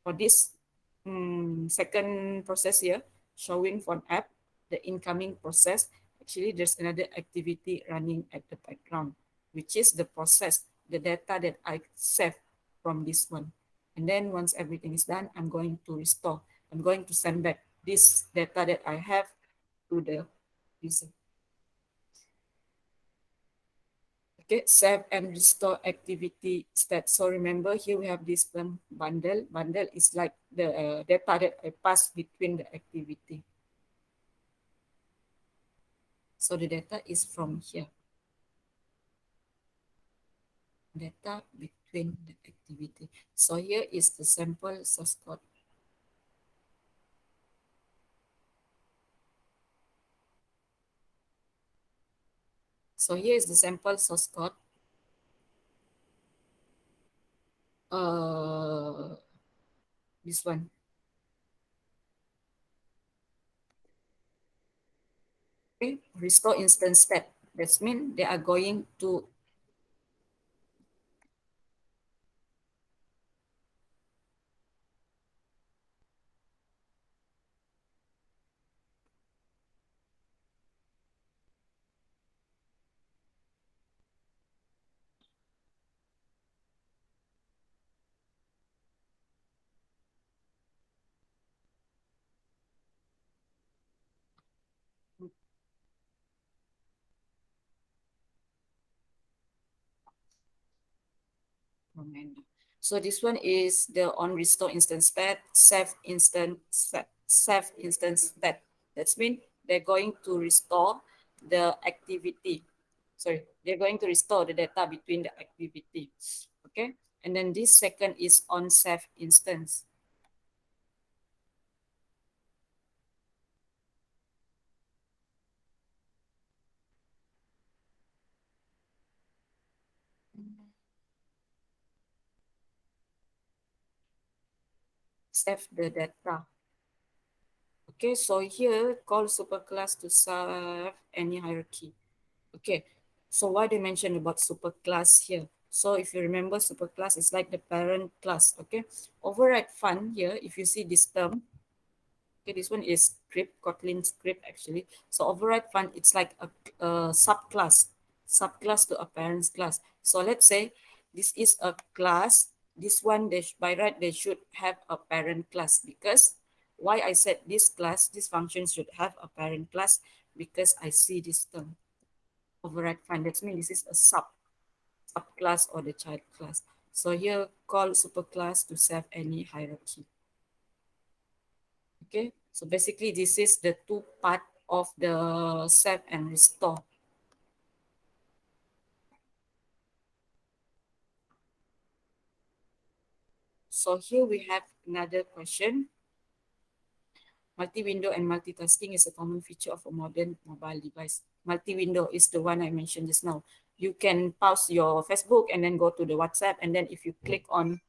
for this second process here, showing for app, the incoming process, actually there's another activity running at the background, which is the process, the data that I save from this one. And then once everything is done, I'm going to restore. I'm going to send back this data that I have to the user. Okay, save and restore activity state. So remember here we have this term bundle. Bundle is like the data that I pass between the activity. So the data is from here. Data between the activity. So here is the sample source code. So here is the sample source code. Uh, this one. Okay, restore instance state. That means they are going to So this one is the on restore instance state, save instance state. That's mean they're going to restore the activity. Sorry, they're going to restore the data between the activity. Okay. And then this second is on Ceph instance. Ceph the data. Okay, so here call superclass to serve any hierarchy. Okay, so why they mention about superclass here? So if you remember, superclass is like the parent class. Okay, override fun here, if you see this term, okay, this one is script, Kotlin script actually. So override fun, it's like a subclass to a parent's class. So let's say this is a class. This one, they by right, they should have a parent class, because why I said this class, this function should have a parent class, because I see this term override fun. That means this is a subclass or the child class. So here call superclass to serve any hierarchy. Okay, so basically this is the two part of the serve and restore. So here we have another question. Multi-window and multitasking is a common feature of a modern mobile device. Multi-window is the one I mentioned just now. You can pause your Facebook and then go to the WhatsApp, and then if you click on,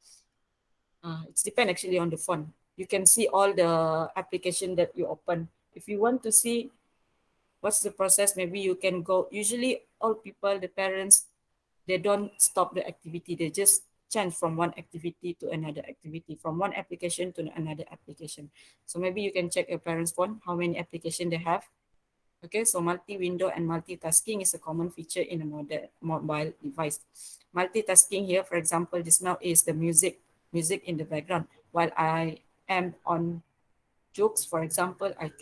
it's depend actually on the phone. You can see all the application that you open. If you want to see what's the process, maybe you can go. Usually all people, the parents, they don't stop the activity. They just change from one activity to another activity, from one application to another application. So maybe you can check your parents' phone, how many application they have. Okay, so multi-window and multitasking is a common feature in a mobile device. Multitasking here, for example, this now is the music in the background. While I am on jokes, for example, I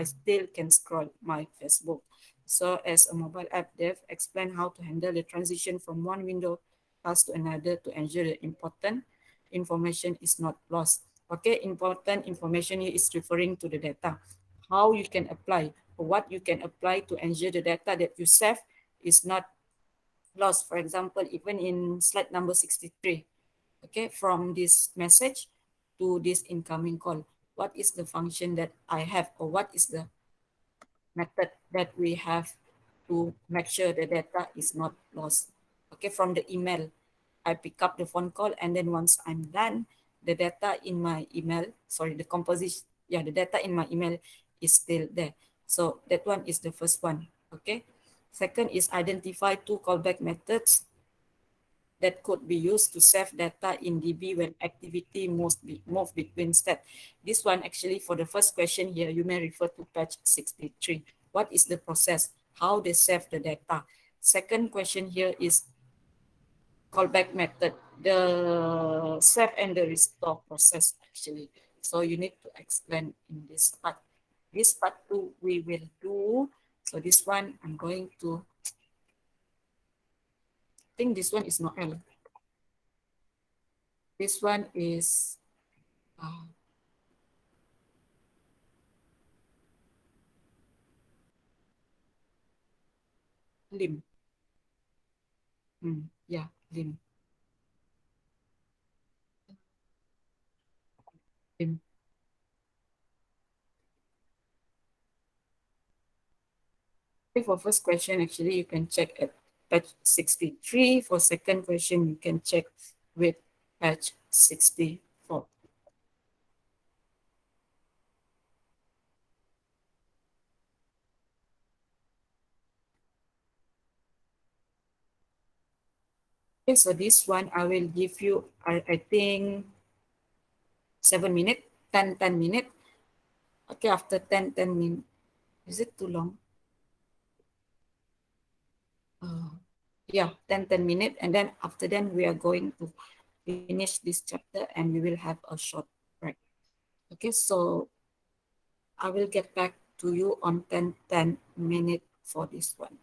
still can scroll my Facebook. So as a mobile app dev, explain how to handle the transition from one window task to another to ensure the important information is not lost. Okay, important information here is referring to the data. How you can apply, or what you can apply to ensure the data that you save is not lost. For example, even in slide number 63, okay, from this message to this incoming call, what is the function that I have, or what is the method that we have to make sure the data is not lost. Okay, from the email, I pick up the phone call, and then once I'm done, the data in my email, sorry, the composition, yeah, the data in my email is still there. So that one is the first one. Okay, second is identify two callback methods that could be used to save data in DB when activity must be moved between steps. This one actually, for the first question here, you may refer to page 63. What is the process? How they save the data? Second question here is callback method, the save and the restore process actually. So you need to explain in this part. This part two we will do. So this one I'm going to, I think this one is not L. This one is uh, lim. Yeah, lim. Lim. Okay, for first question, actually, you can check at page 63. For second question, you can check with page 64. Okay, so this one, I will give you, I think, 7 minutes, 10 minutes. Okay, after 10 minutes, is it too long? Uh, yeah, 10 minutes. And then after that, we are going to finish this chapter and we will have a short break. Okay, so I will get back to you on 10 minutes for this one.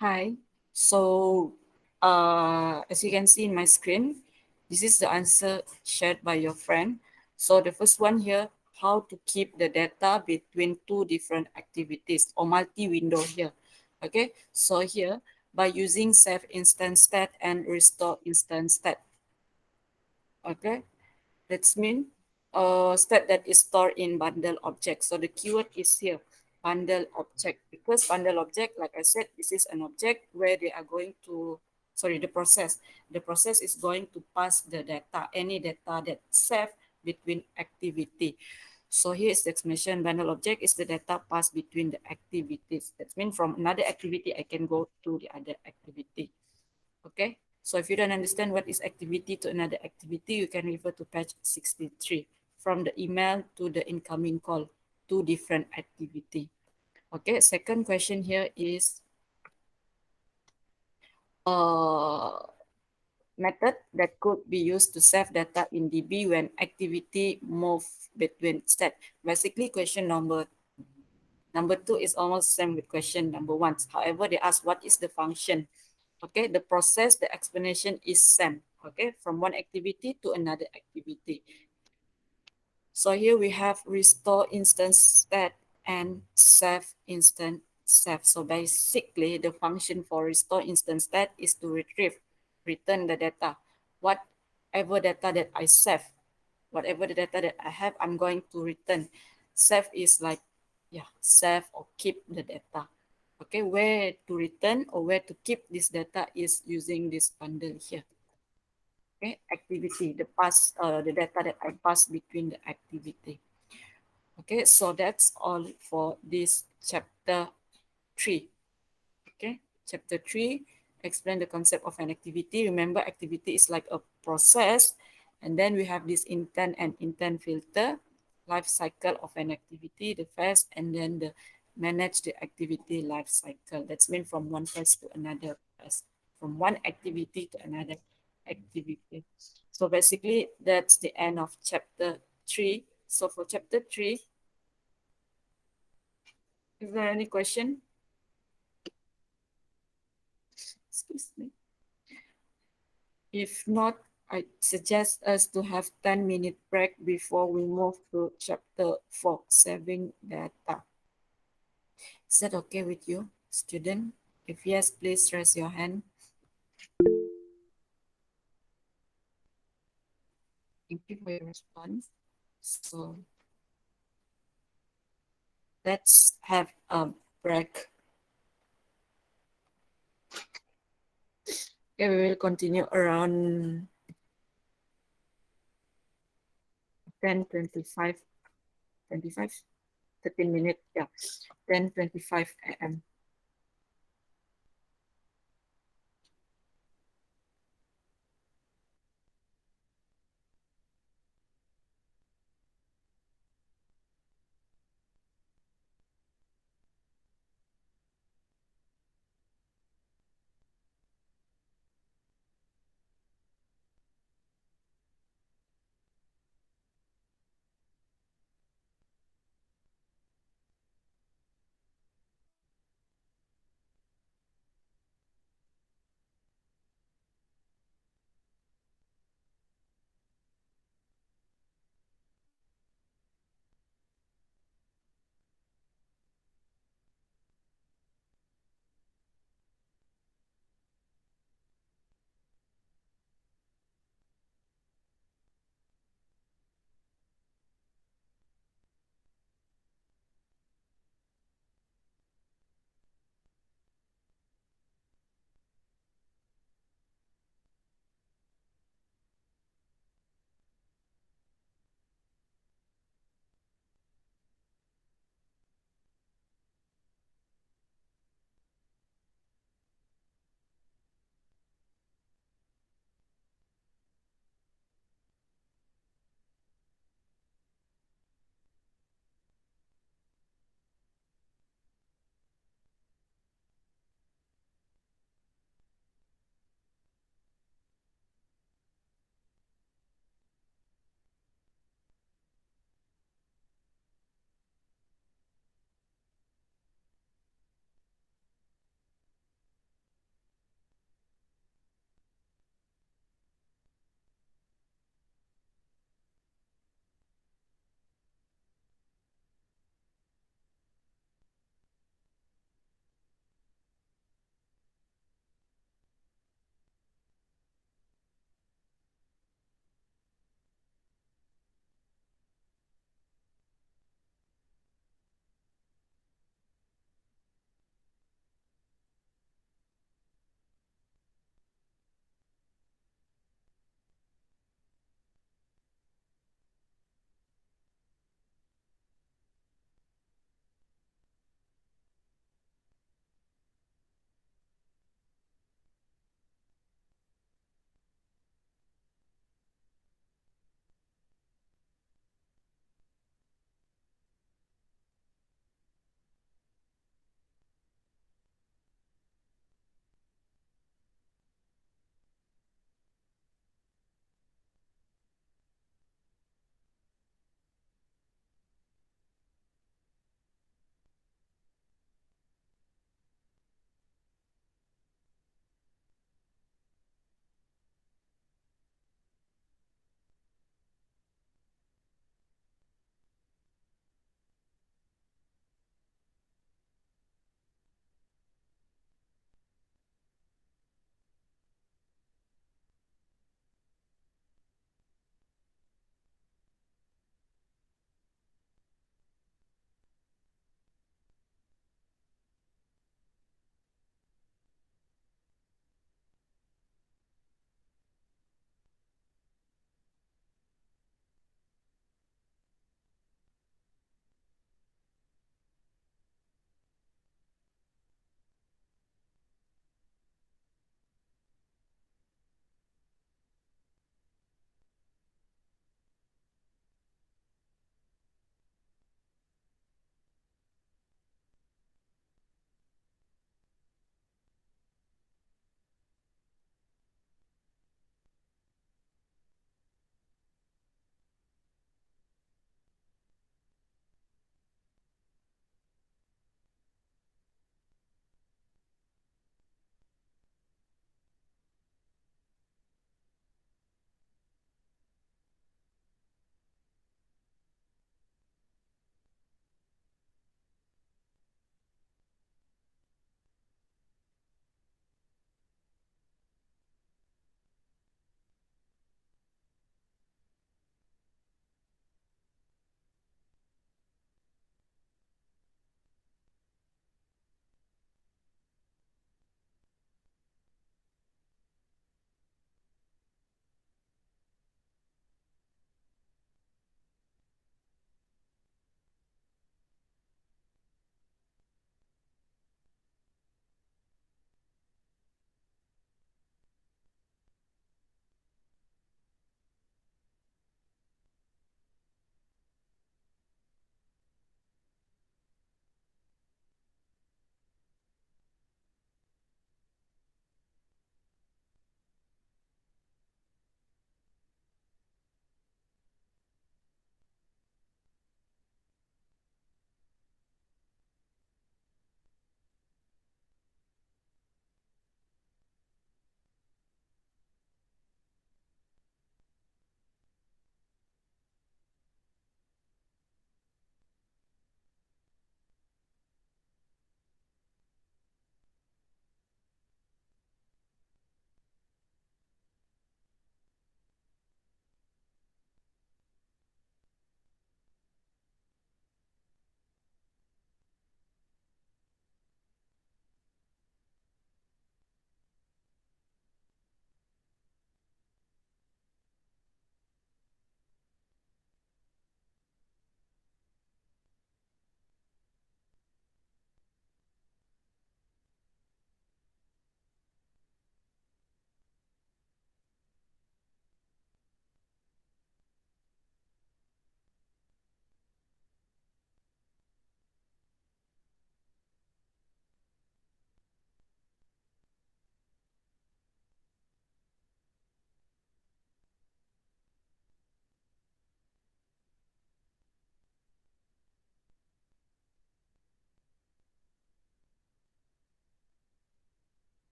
Hi. So, as you can see in my screen, this is the answer shared by your friend. So the first one here, how to keep the data between two different activities or multi-window here. Okay, so here by using save instance stat and restore instance stat. Okay, that's mean stat that is stored in bundle object. So the keyword is here, bundle object, because bundle object, like I said, this is an object where they are going to, sorry, the process. The process is going to pass the data, any data that saved between activity. So here is the explanation. Bundle object is the data passed between the activities. That means from another activity, I can go to the other activity. Okay. So if you don't understand what is activity to another activity, you can refer to page 63. From the email to the incoming call, two different activity. Okay, second question here is uh, method that could be used to save data in DB when activity move between state. Basically, question number two is almost same with question number one. However, they ask what is the function. Okay, the process, the explanation is same. Okay, from one activity to another activity. So here we have restore instance stat and save instance save. So basically the function for restore instance stat is to retrieve, return the data. Whatever data that I save, whatever the data that I have, I'm going to return. Save is like, yeah, save or keep the data. Okay, where to return or where to keep this data is using this bundle here. Okay, activity, the data that I pass between the activity. Okay, so that's all for this chapter 3. Okay, chapter 3, explain the concept of an activity. Remember, activity is like a process. And then we have this intent and intent filter, life cycle of an activity, the phase, and then the manage the activity life cycle. That's mean from one phase to another phase, from one activity to another activity. So basically, that's the end of chapter 3. So for chapter 3, is there any question? Excuse me. If not, I suggest us to have 10-minute break before we move to chapter 4, saving data. Is that okay with you, student? If yes, please raise your hand. Thank you for your response. So let's have a break. Okay, we will continue around 10:25, 25, 13 minutes, yeah, 10:25 a.m.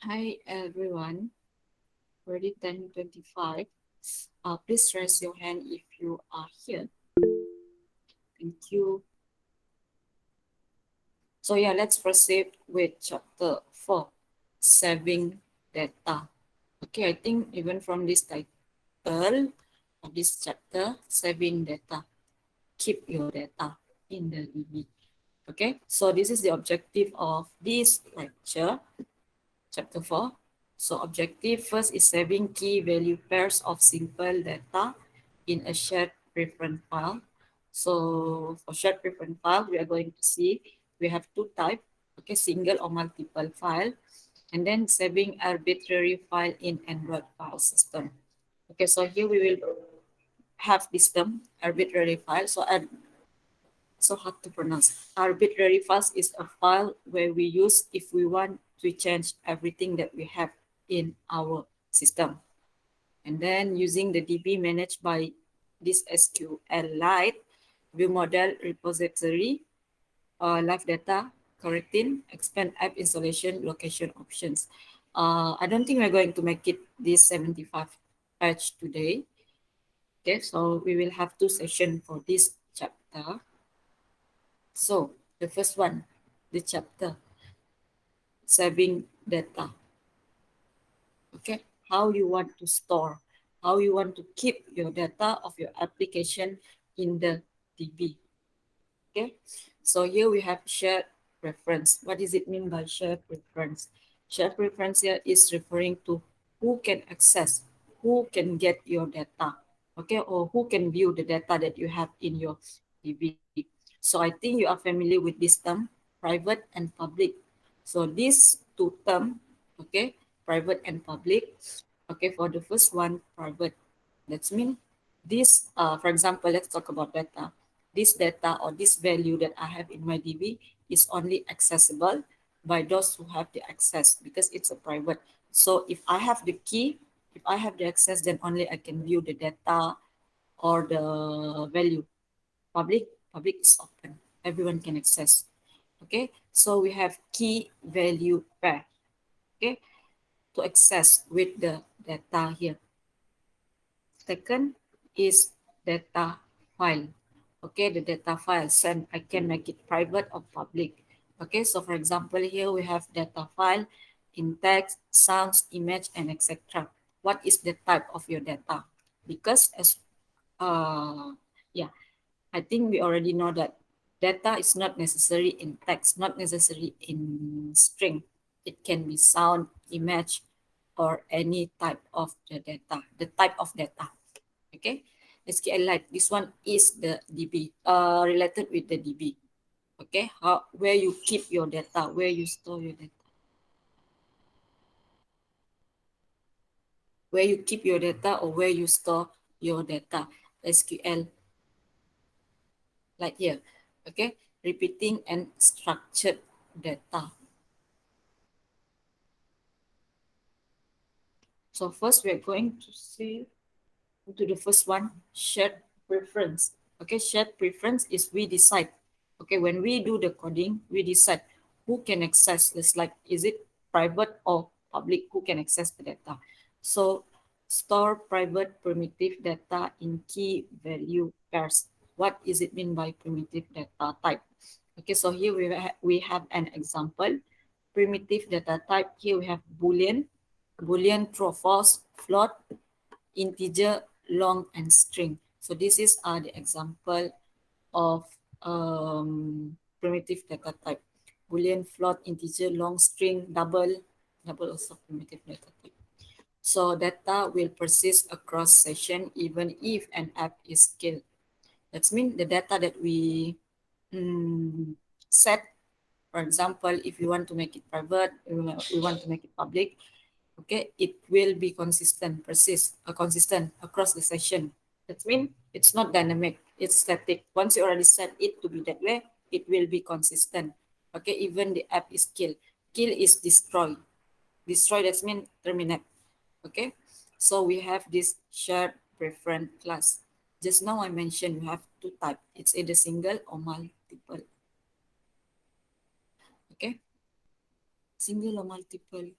Hi everyone, already 10:25. Please raise your hand if you are here. Thank you. So yeah, let's proceed with chapter 4, saving data. Okay, I think even from this title of this chapter, saving data, keep your data in the DB. Okay, so this is the objective of this lecture. Chapter 4. So objective first is saving key value pairs of simple data in a shared preference file. So for shared preference file, we are going to see we have two types, okay, single or multiple file, and then saving arbitrary file in Android file system. Okay, so here we will have this term arbitrary file. So hard to pronounce. Arbitrary files is a file where we use if we want to change everything that we have in our system. And then using the DB managed by this SQLite, view model repository, live data, correcting, expand app installation, location options. I don't think we're going to make it this 75 patch today. Okay, so we will have two sessions for this chapter. So the first one, the chapter, saving data. Okay, how you want to store, how you want to keep your data of your application in the DB. Okay, so here we have shared preference. What does it mean by shared preference? Shared preference here is referring to who can access, who can get your data, okay, or who can view the data that you have in your DB. So I think you are familiar with this term, private and public. So these two terms, okay, private and public. Okay, for the first one, private. That's mean this, for example, let's talk about data. This data or this value that I have in my DB is only accessible by those who have the access because it's a private. So if I have the key, if I have the access, then only I can view the data or the value. Public, public is open. Everyone can access. Okay, so we have key value pair. Okay, to access with the data here. Second is data file. Okay, the data file, send, I can make it private or public. Okay, so for example, here we have data file in text, sounds, image, and etc. What is the type of your data? Because as, yeah, I think we already know that data is not necessary in text, not necessary in string. It can be sound, image, or any type of the data, the type of data. Okay, SQLite, this one is the DB, related with the DB. Okay, how, where you keep your data, where you store your data, where you keep your data or where you store your data. SQL, like here. Okay, repeating and structured data. So first we're going to see to the first one, shared preference. Okay, shared preference is we decide. Okay, when we do the coding, we decide who can access this, like, is it private or public, who can access the data. So store private primitive data in key value pairs. What is it mean by primitive data type? Okay, so here we have an example. Primitive data type, here we have Boolean, true or false, float, integer, long, and string. So this is the example of primitive data type. Boolean, float, integer, long, string, double also primitive data type. So data will persist across session even if an app is killed. That means the data that we set, for example, if you want to make it private, we want to make it public, okay, it will be consistent across the session. That means it's not dynamic, it's static. Once you already set it to be that way, it will be consistent. Okay, even the app is killed. Kill is destroy. Destroy, that means terminate. Okay, so we have this shared preference class. Just now I mentioned you have two types. It's either single or multiple. Okay, single or multiple.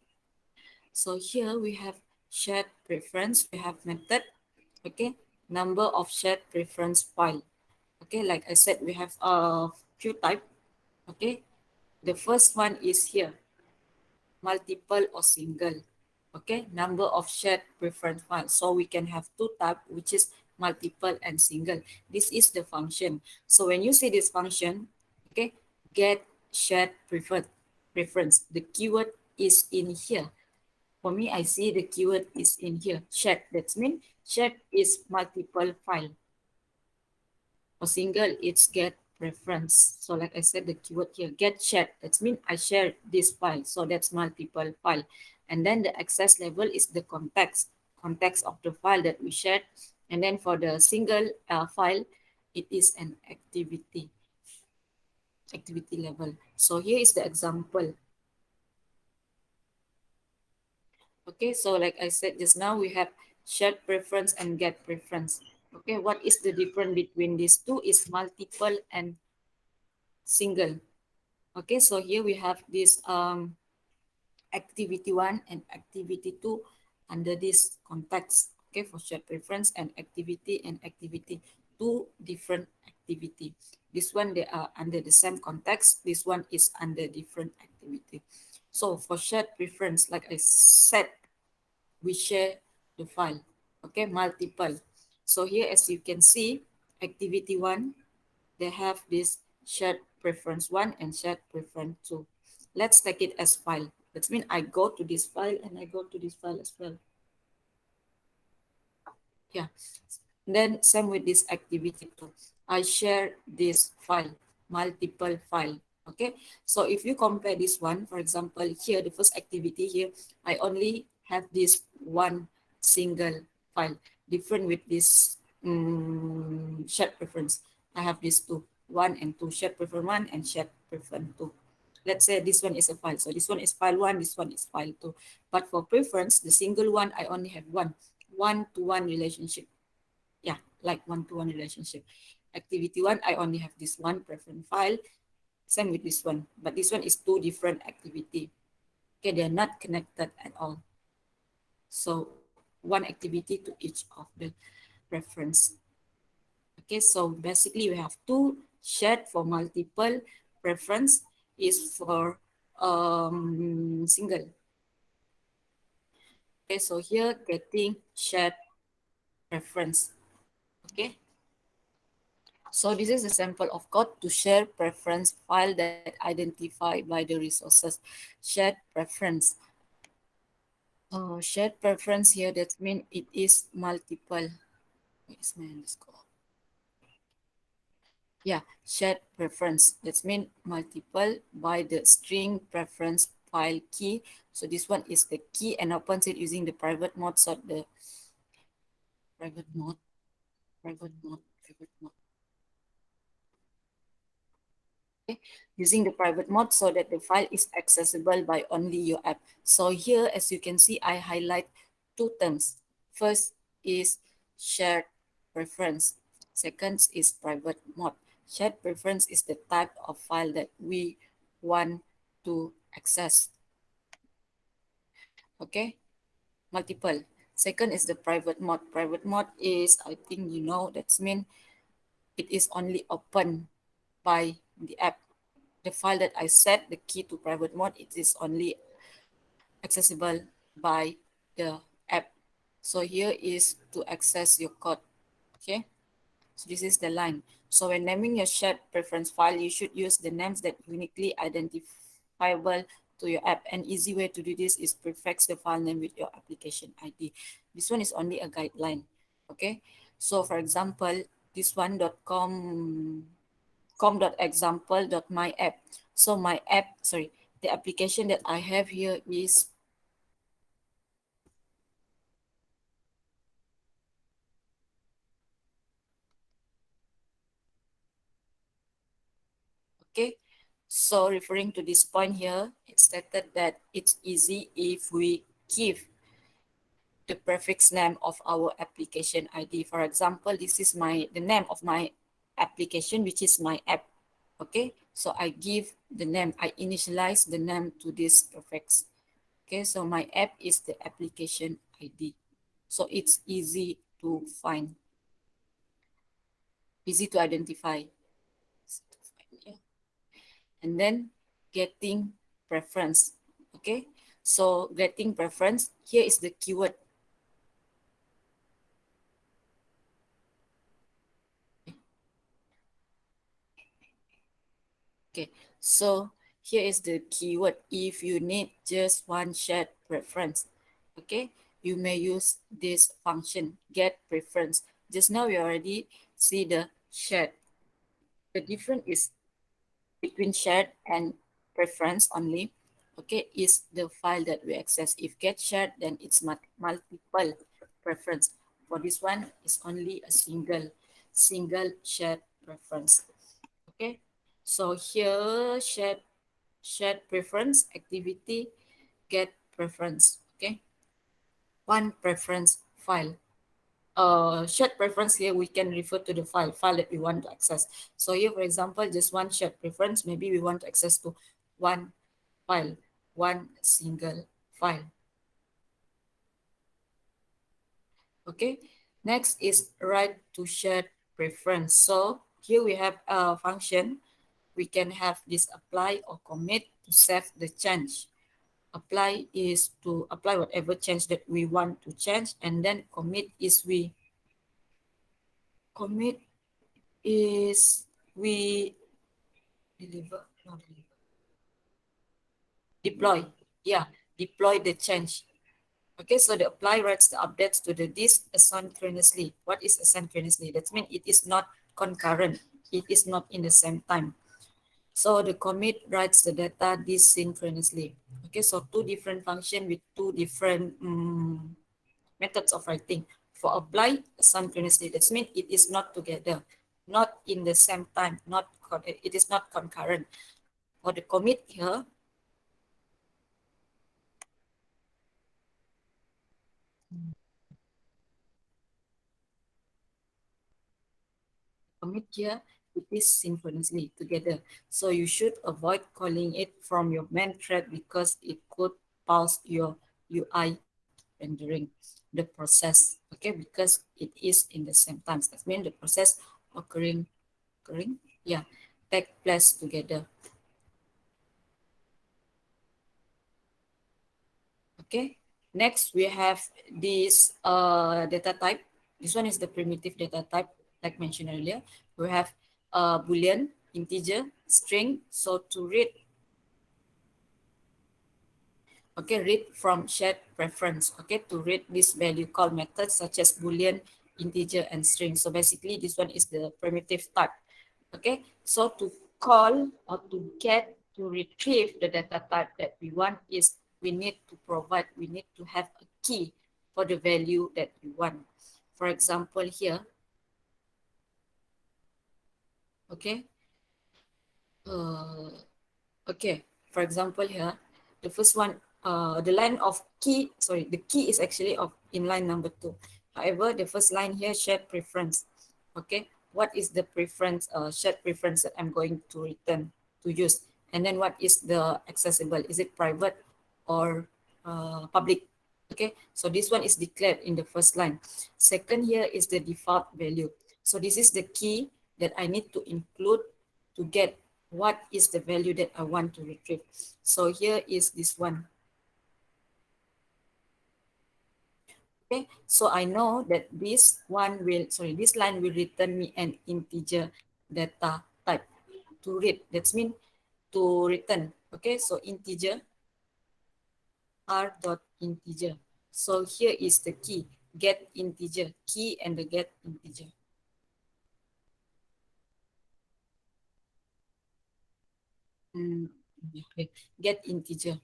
So here we have shared preference, we have method, okay, number of shared preference file. Okay, like I said, we have a few type. Okay, the first one is here, multiple or single. Okay, number of shared preference files. So we can have two type, which is multiple and single. This is the function. So when you see this function, okay, get shared preference. The keyword is in here. For me, I see the keyword is in here. Shared. That means shared is multiple file. For single, it's get preference. So like I said, the keyword here, get shared. That means I share this file. So that's multiple file. And then the access level is the context of the file that we shared. And then for the single file, it is an activity level. So here is the example. Okay, so like I said just now, we have shared preference and get preference. Okay, what is the difference between these two is multiple and single. Okay, so here we have this activity one and activity two under this context. Okay, for shared preference and activity, two different activity. This one they are under the same context. This one is under different activity. So for shared preference, like I said, we share the file. Okay, multiple. So here, as you can see, activity one, they have this shared preference one and shared preference two. Let's take it as file. That means I go to this file and I go to this file as well. Yeah. Then same with this activity too. I share this file, multiple file. Okay. So if you compare this one, for example, here, the first activity here, I only have this one single file, different with this shared preference. I have these two, one and two, shared preference one and shared preference two. Let's say this one is a file. So this one is file one, this one is file two. But for preference, the single one, I only have one-to-one relationship. Yeah, like one-to-one relationship. Activity one, I only have this one preference file. Same with this one. But this one is two different activity. Okay, they're not connected at all. So one activity to each of the preference. Okay, so basically we have two shared for multiple, preference is for single. Okay, so here getting shared preference. Okay, so this is a sample of code to share preference file that identified by the resources. Shared preference. Shared preference here, that means it is multiple. Where is my underscore? Yeah, shared preference. That means multiple by the string preference file key. So this one is the key and opens it using the private mode. So the private mode, private mode, private mode. Okay, using the private mode so that the file is accessible by only your app. So here, as you can see, I highlight two terms. First is shared preference. Second is private mode. Shared preference is the type of file that we want to access. Okay, multiple. Second is the private mode. Private mode is, I think you know, that's mean it is only open by the app. The file that I set the key to private mode, it is only accessible by the app. So here is to access your code. Okay, so this is the line. So when naming your shared preference file, you should use the names that uniquely identifiable to your app. An easy way to do this is prefix the file name with your application ID. This one is only a guideline. Okay, so for example, this one com.example.my app. So my app, sorry, the application that I have here is, okay. So referring to this point here, it stated that it's easy if we give the prefix name of our application ID. For example, this is the name of my application, which is my app. Okay, so I give the name, I initialize the name to this prefix. Okay, so my app is the application ID. So it's easy to find, easy to identify. Yeah. And then getting preference. Okay, so getting preference, here is the keyword. Okay, so here is the keyword. If you need just one shared preference, okay, you may use this function, get preference. Just now we already see the shared. The difference is between shared and preference only, okay, is the file that we access. If get shared, then it's multiple preference. For this one, it's only a single shared preference. Okay, so here shared preference activity get preference. Okay, one preference file. Shared preference here we can refer to the file that we want to access. So here, for example, just one shared preference, maybe we want to access to one file, one single file. Okay, next is write to shared preference. So here we have a function. We can have this apply or commit to save the change. Apply is to apply whatever change that we want to change, and then commit is we deliver, not deliver, deploy. Yeah, deploy the change. Okay, so the apply writes the updates to the disk asynchronously. What is asynchronously? That means it is not concurrent. It is not in the same time. So the commit writes the data desynchronously. Okay, so two different functions with two different methods of writing. For apply, asynchronously, that means it is not together, not in the same time, it is not concurrent. For the commit here, commit here, it is synchronously together. So you should avoid calling it from your main thread because it could pause your UI rendering the process. Okay, because it is in the same time. That means the process occurring, yeah, take place together. Okay, next we have this data type. This one is the primitive data type, like mentioned earlier. We have Boolean, integer, string. So to read, okay, read from shared preference. Okay, to read this value call methods such as Boolean, integer, and string. So basically, this one is the primitive type. Okay, so to call or to get to retrieve the data type that we want is we need to have a key for the value that we want. For example, here, okay, uh, okay, for example here, the first one, the line of key, sorry, the key is actually of in line number 2. However, the first line here, shared preference. Okay, what is the preference, shared preference that I'm going to return to use? And then what is the accessible? Is it private or public? Okay, so this one is declared in the first line. Second here is the default value. So this is the key that I need to include to get what is the value that I want to retrieve. So here is this one. Okay, so I know that this line will return me an integer data type to read. That means to return. Okay, so integer r dot integer. So here is the key, get integer, key and the get integer. Okay, get integer.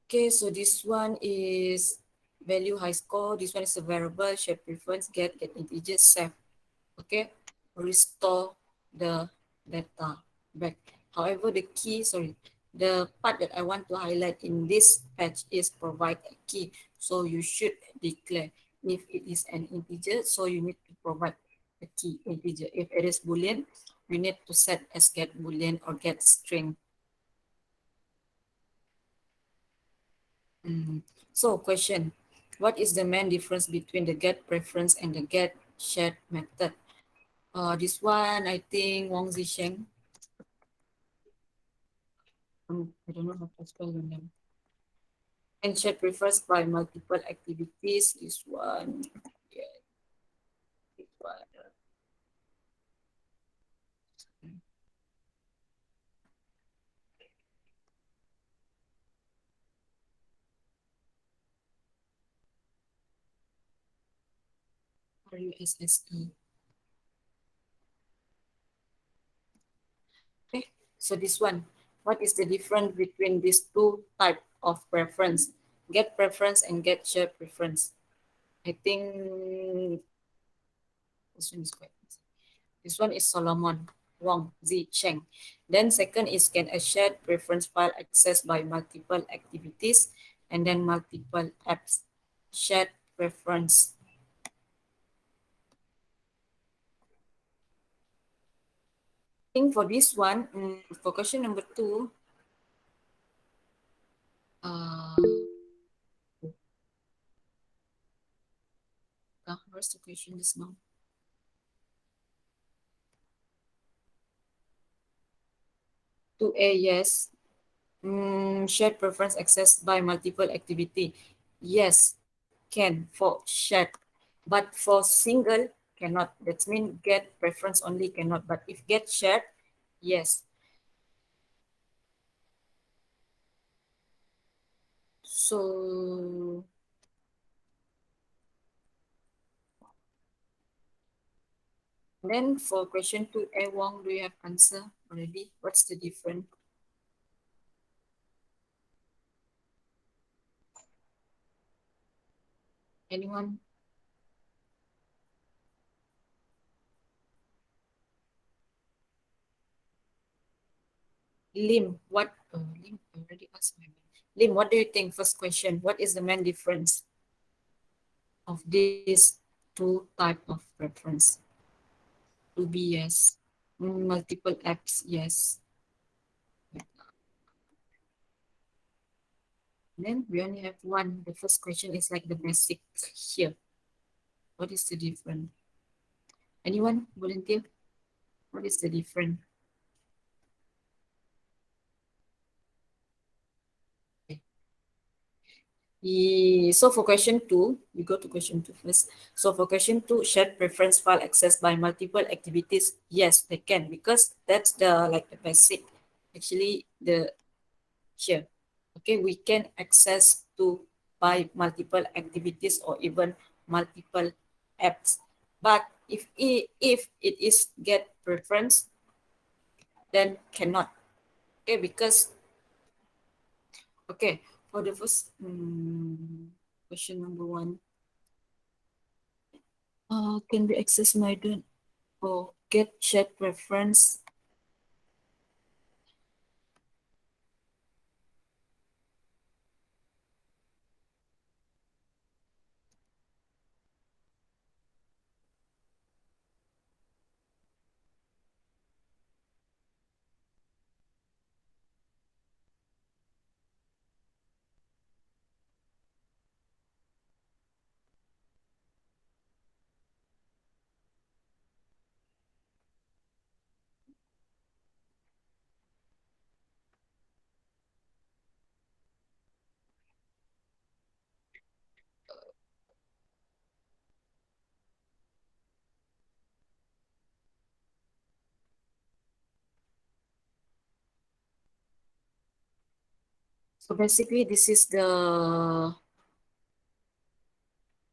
Okay, so this one is value high score. This one is a variable, shared preference, get integer, save. Okay, restore the data back. However, the part that I want to highlight in this patch is provide a key. So you should declare if it is an integer, so you need to provide a key integer. If it is Boolean, you need to set as get Boolean or get string. Mm. So question, what is the main difference between the get preference and the get shared method? This one, I think Wang Zisheng. I don't know how to spell your name. And shared prefers by multiple activities. This one, yeah, this one. RUSSE. Okay, so this one, what is the difference between these two type of preference? Get preference and get shared preference. I think this one is quite easy. This one is Solomon Wang Zi Cheng. Then second is can a shared preference file accessed by multiple activities and then multiple apps. Shared preference. I think for this one, for question number two, uh, where's the question just now? 2A, yes. Shared preference accessed by multiple activity. Yes, can for shared. But for single, cannot. That means get preference only cannot. But if get shared, yes. So then for question two, A Wong, do you have answer already? What's the difference? Anyone? Lim, what? Oh, Lim, I already asked my man. Lim, what do you think? First question, what is the main difference of these two type of preference? To be yes. Multiple apps, yes. Then we only have one. The first question is like the basic here. What is the difference? Anyone volunteer? What is the difference? So for question two, we go to question two first. So for question two, shared preference file accessed by multiple activities. Yes, they can because that's the like the basic. Actually, the here. Okay, we can access to by multiple activities or even multiple apps. But if it is get preference, then cannot. Okay, because okay, for the first question number one, can we access my don't or get shared preference? So basically, this is the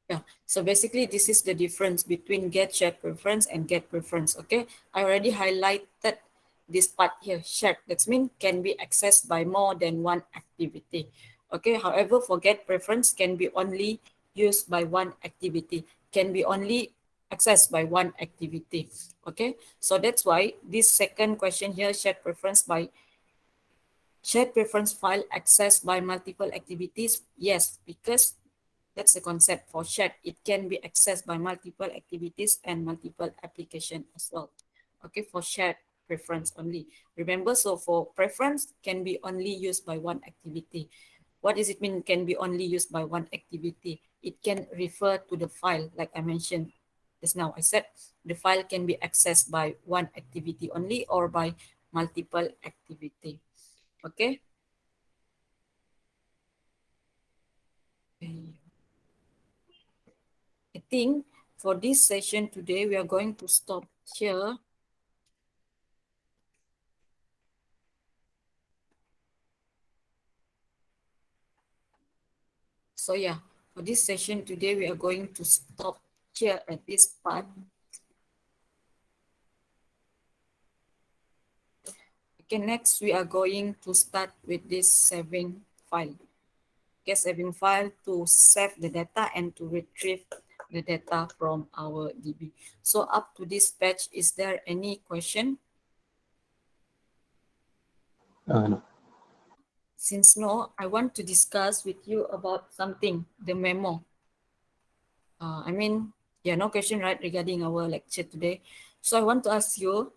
yeah. So basically, this is the difference between get shared preference and get preference. Okay, I already highlighted this part here. Shared, that means can be accessed by more than one activity. Okay, however, for get preference can be only used by one activity, can be only accessed by one activity. Okay, so that's why this second question here, shared preference file accessed by multiple activities. Yes, because that's the concept for shared. It can be accessed by multiple activities and multiple application as well. Okay, for shared preference only. Remember, so for preference can be only used by one activity. What does it mean can be only used by one activity? It can refer to the file, like I mentioned just now. I said the file can be accessed by one activity only or by multiple activity. Okay. I think for this session today, we are going to stop here. So yeah, for this session today, we are going to stop here at this part. Okay, next we are going to start with this saving file. Okay, saving file to save the data and to retrieve the data from our DB. So up to this page, is there any question? No. Since no, I want to discuss with you about something, the memo. I mean, yeah, no question, right, regarding our lecture today. So I want to ask you,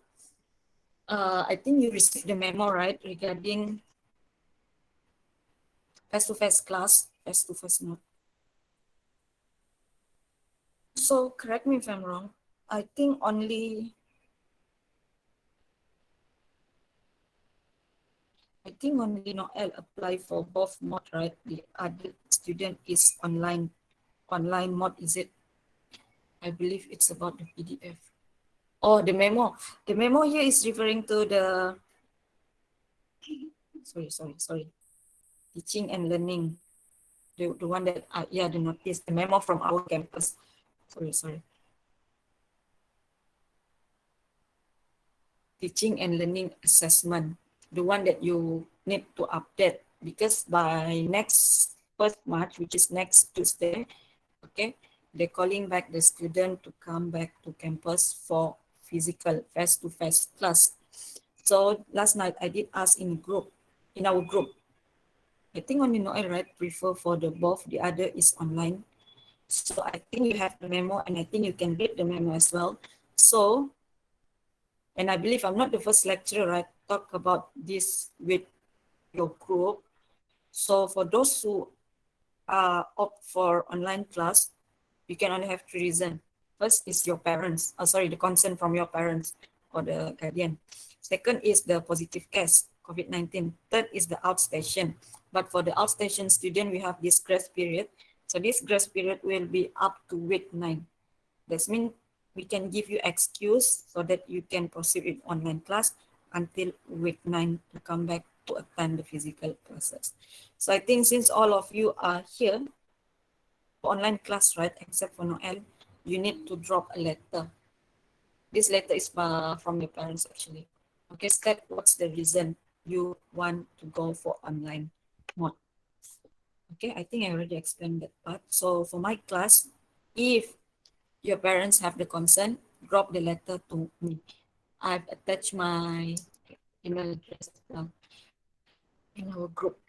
I think you received the memo, right, regarding face-to-face class, face-to-face note. So correct me if I'm wrong. I think only Noel apply for both mode, right? The other student is online mode, is it? I believe it's about the PDF. Oh, the memo. The memo here is referring to the sorry. Teaching and learning. The one that yeah, the notice, the memo from our campus. Sorry. Teaching and learning assessment, the one that you need to update, because by next 1st March, which is next Tuesday, okay, they're calling back the student to come back to campus for physical face-to-face class. So last night I did ask in our group. I think only Noel, right, prefer for the both, the other is online. So I think you have the memo and I think you can read the memo as well. So, and I believe I'm not the first lecturer, right, talk about this with your group. So for those who opt for online class, you can only have 3 reasons. First is your parents, the consent from your parents or the guardian. Second is the positive case, COVID-19. Third is the outstation. But for the outstation student, we have this grace period. So this grace period will be up to week 9. That means we can give you excuse so that you can proceed with online class until week 9 to come back to attend the physical classes. So I think since all of you are here for online class, right, except for Noel, you need to drop a letter. This letter is from your parents actually. Okay, state what's the reason you want to go for online mode. Okay, I think I already explained that part. So for my class, if your parents have the consent, drop the letter to me. I've attached my email address in our group.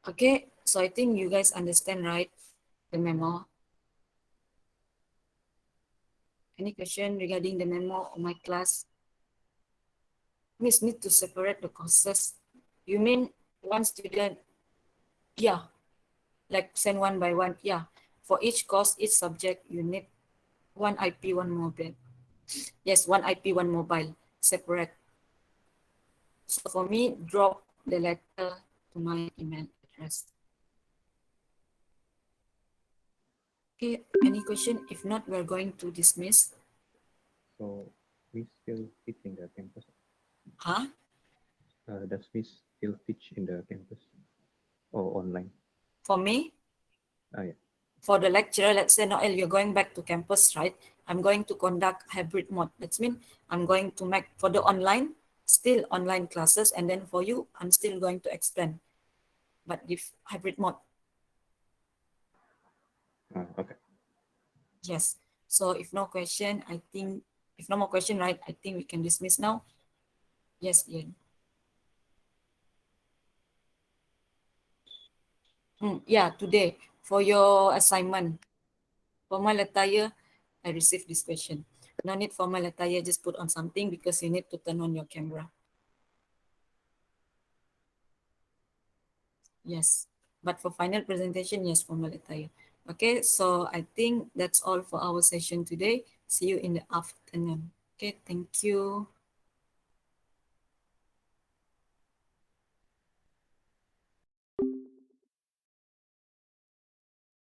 Okay, so I think you guys understand, right? The memo. Any question regarding the memo of my class? Miss, need to separate the courses. You mean one student? Yeah, like send one by one. Yeah, for each course, each subject, you need one IP, one mobile. Yes, one IP, one mobile, separate. So for me, drop the letter to my email address. Okay, any question? If not, we're going to dismiss. So we still teach in the campus. Huh? Does we still teach in the campus or online? For me, Yeah. for the lecturer, let's say, Noel, you're going back to campus, right? I'm going to conduct hybrid mode. That means I'm going to make, for the online, still online classes. And then for you, I'm still going to explain. But if hybrid mode, Okay. yes. So if no question, I think, if no more question, right, I think we can dismiss now. Yes, Ian. Yeah, today, for your assignment, formal attire, I received this question. No need formal attire, just put on something because you need to turn on your camera. Yes. But for final presentation, yes, formal attire. Okay, so I think that's all for our session today. See you in the afternoon. Okay, thank you.